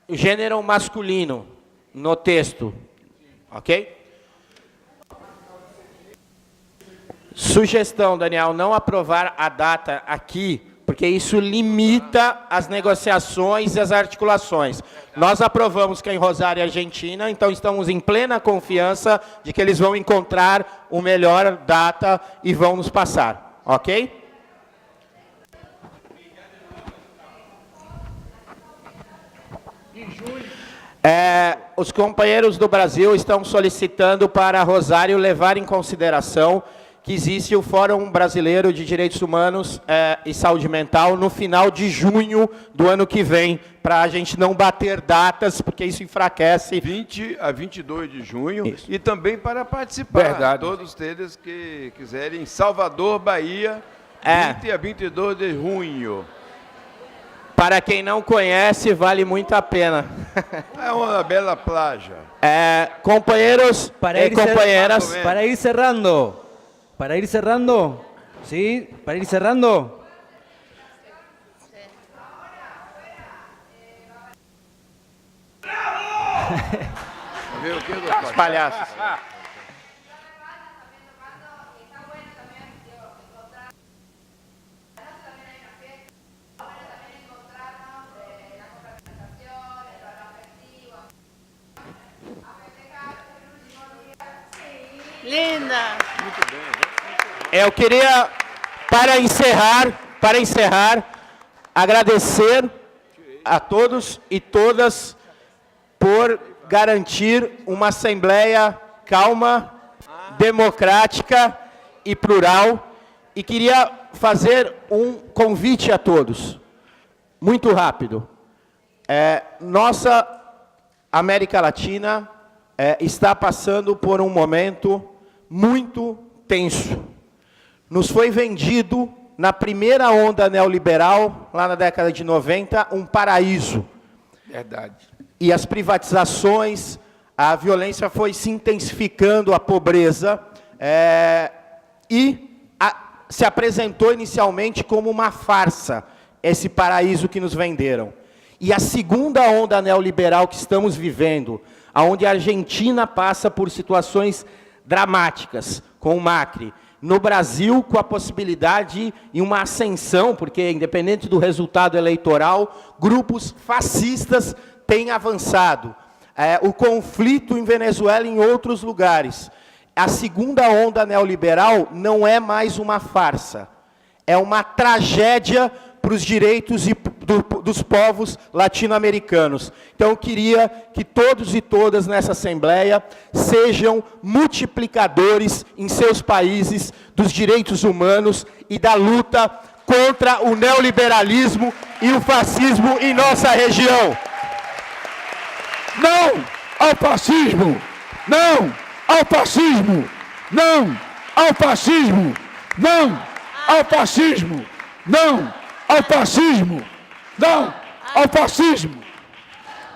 gênero masculino no texto, ok? Sugestão, Daniel, não aprovar a data aqui, porque isso limita as negociações e as articulações. Nós aprovamos que é em Rosário, Argentina, então estamos em plena confiança de que eles vão encontrar o melhor data e vão nos passar, ok? Os companheiros do Brasil estão solicitando para Rosário levar em consideração que existe o Fórum Brasileiro de Direitos Humanos e Saúde Mental no final de junho do ano que vem, para a gente não bater datas, porque isso enfraquece. 20 a 22 de junho, Isso. e também para participar, Verdade. todos eles que quiserem, em Salvador, Bahia, 20 a 22 de junho. Para quem não conhece, vale muito a pena. É uma bela plaja. Companheiros e companheiras, Para ir cerrando, ¿sí? Para ir cerrando. os palhaços. Linda. Eu queria, para encerrar, agradecer a todos e todas por garantir uma assembleia calma, democrática e plural. E queria fazer um convite a todos, muito rápido. Nossa América Latina está passando por um momento muito tenso. Nos foi vendido, na primeira onda neoliberal, lá na década de 90, um paraíso. Verdade. E as privatizações, a violência foi se intensificando, a pobreza, se apresentou inicialmente como uma farsa, esse paraíso que nos venderam. E a segunda onda neoliberal que estamos vivendo, onde a Argentina passa por situações dramáticas, com o Macri, no Brasil, com a possibilidade e uma ascensão, porque, independente do resultado eleitoral, grupos fascistas têm avançado. O conflito em Venezuela e em outros lugares. A segunda onda neoliberal não é mais uma farsa. É uma tragédia para os direitos dos povos latino-americanos. Então, eu queria que todos e todas nessa Assembleia sejam multiplicadores em seus países dos direitos humanos e da luta contra o neoliberalismo e o fascismo em nossa região. Não ao fascismo! Não ao fascismo! Não ao fascismo! Não ao fascismo! Não ao fascismo! Não ao fascismo!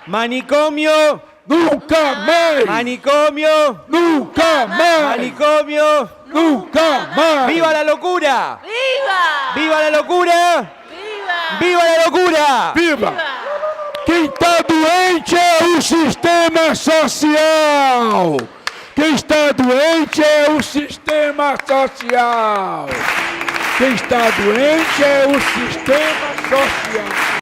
Manicomio! Nunca mais! Manicomio! Nunca mais! Manicomio! Nunca mais! ¡Viva la locura! ¡Viva! ¡Viva la locura! ¡Viva! ¡Viva la locura! Viva! Quem está doente é o sistema social! Quem está doente é o sistema social! Quem está doente é o sistema social!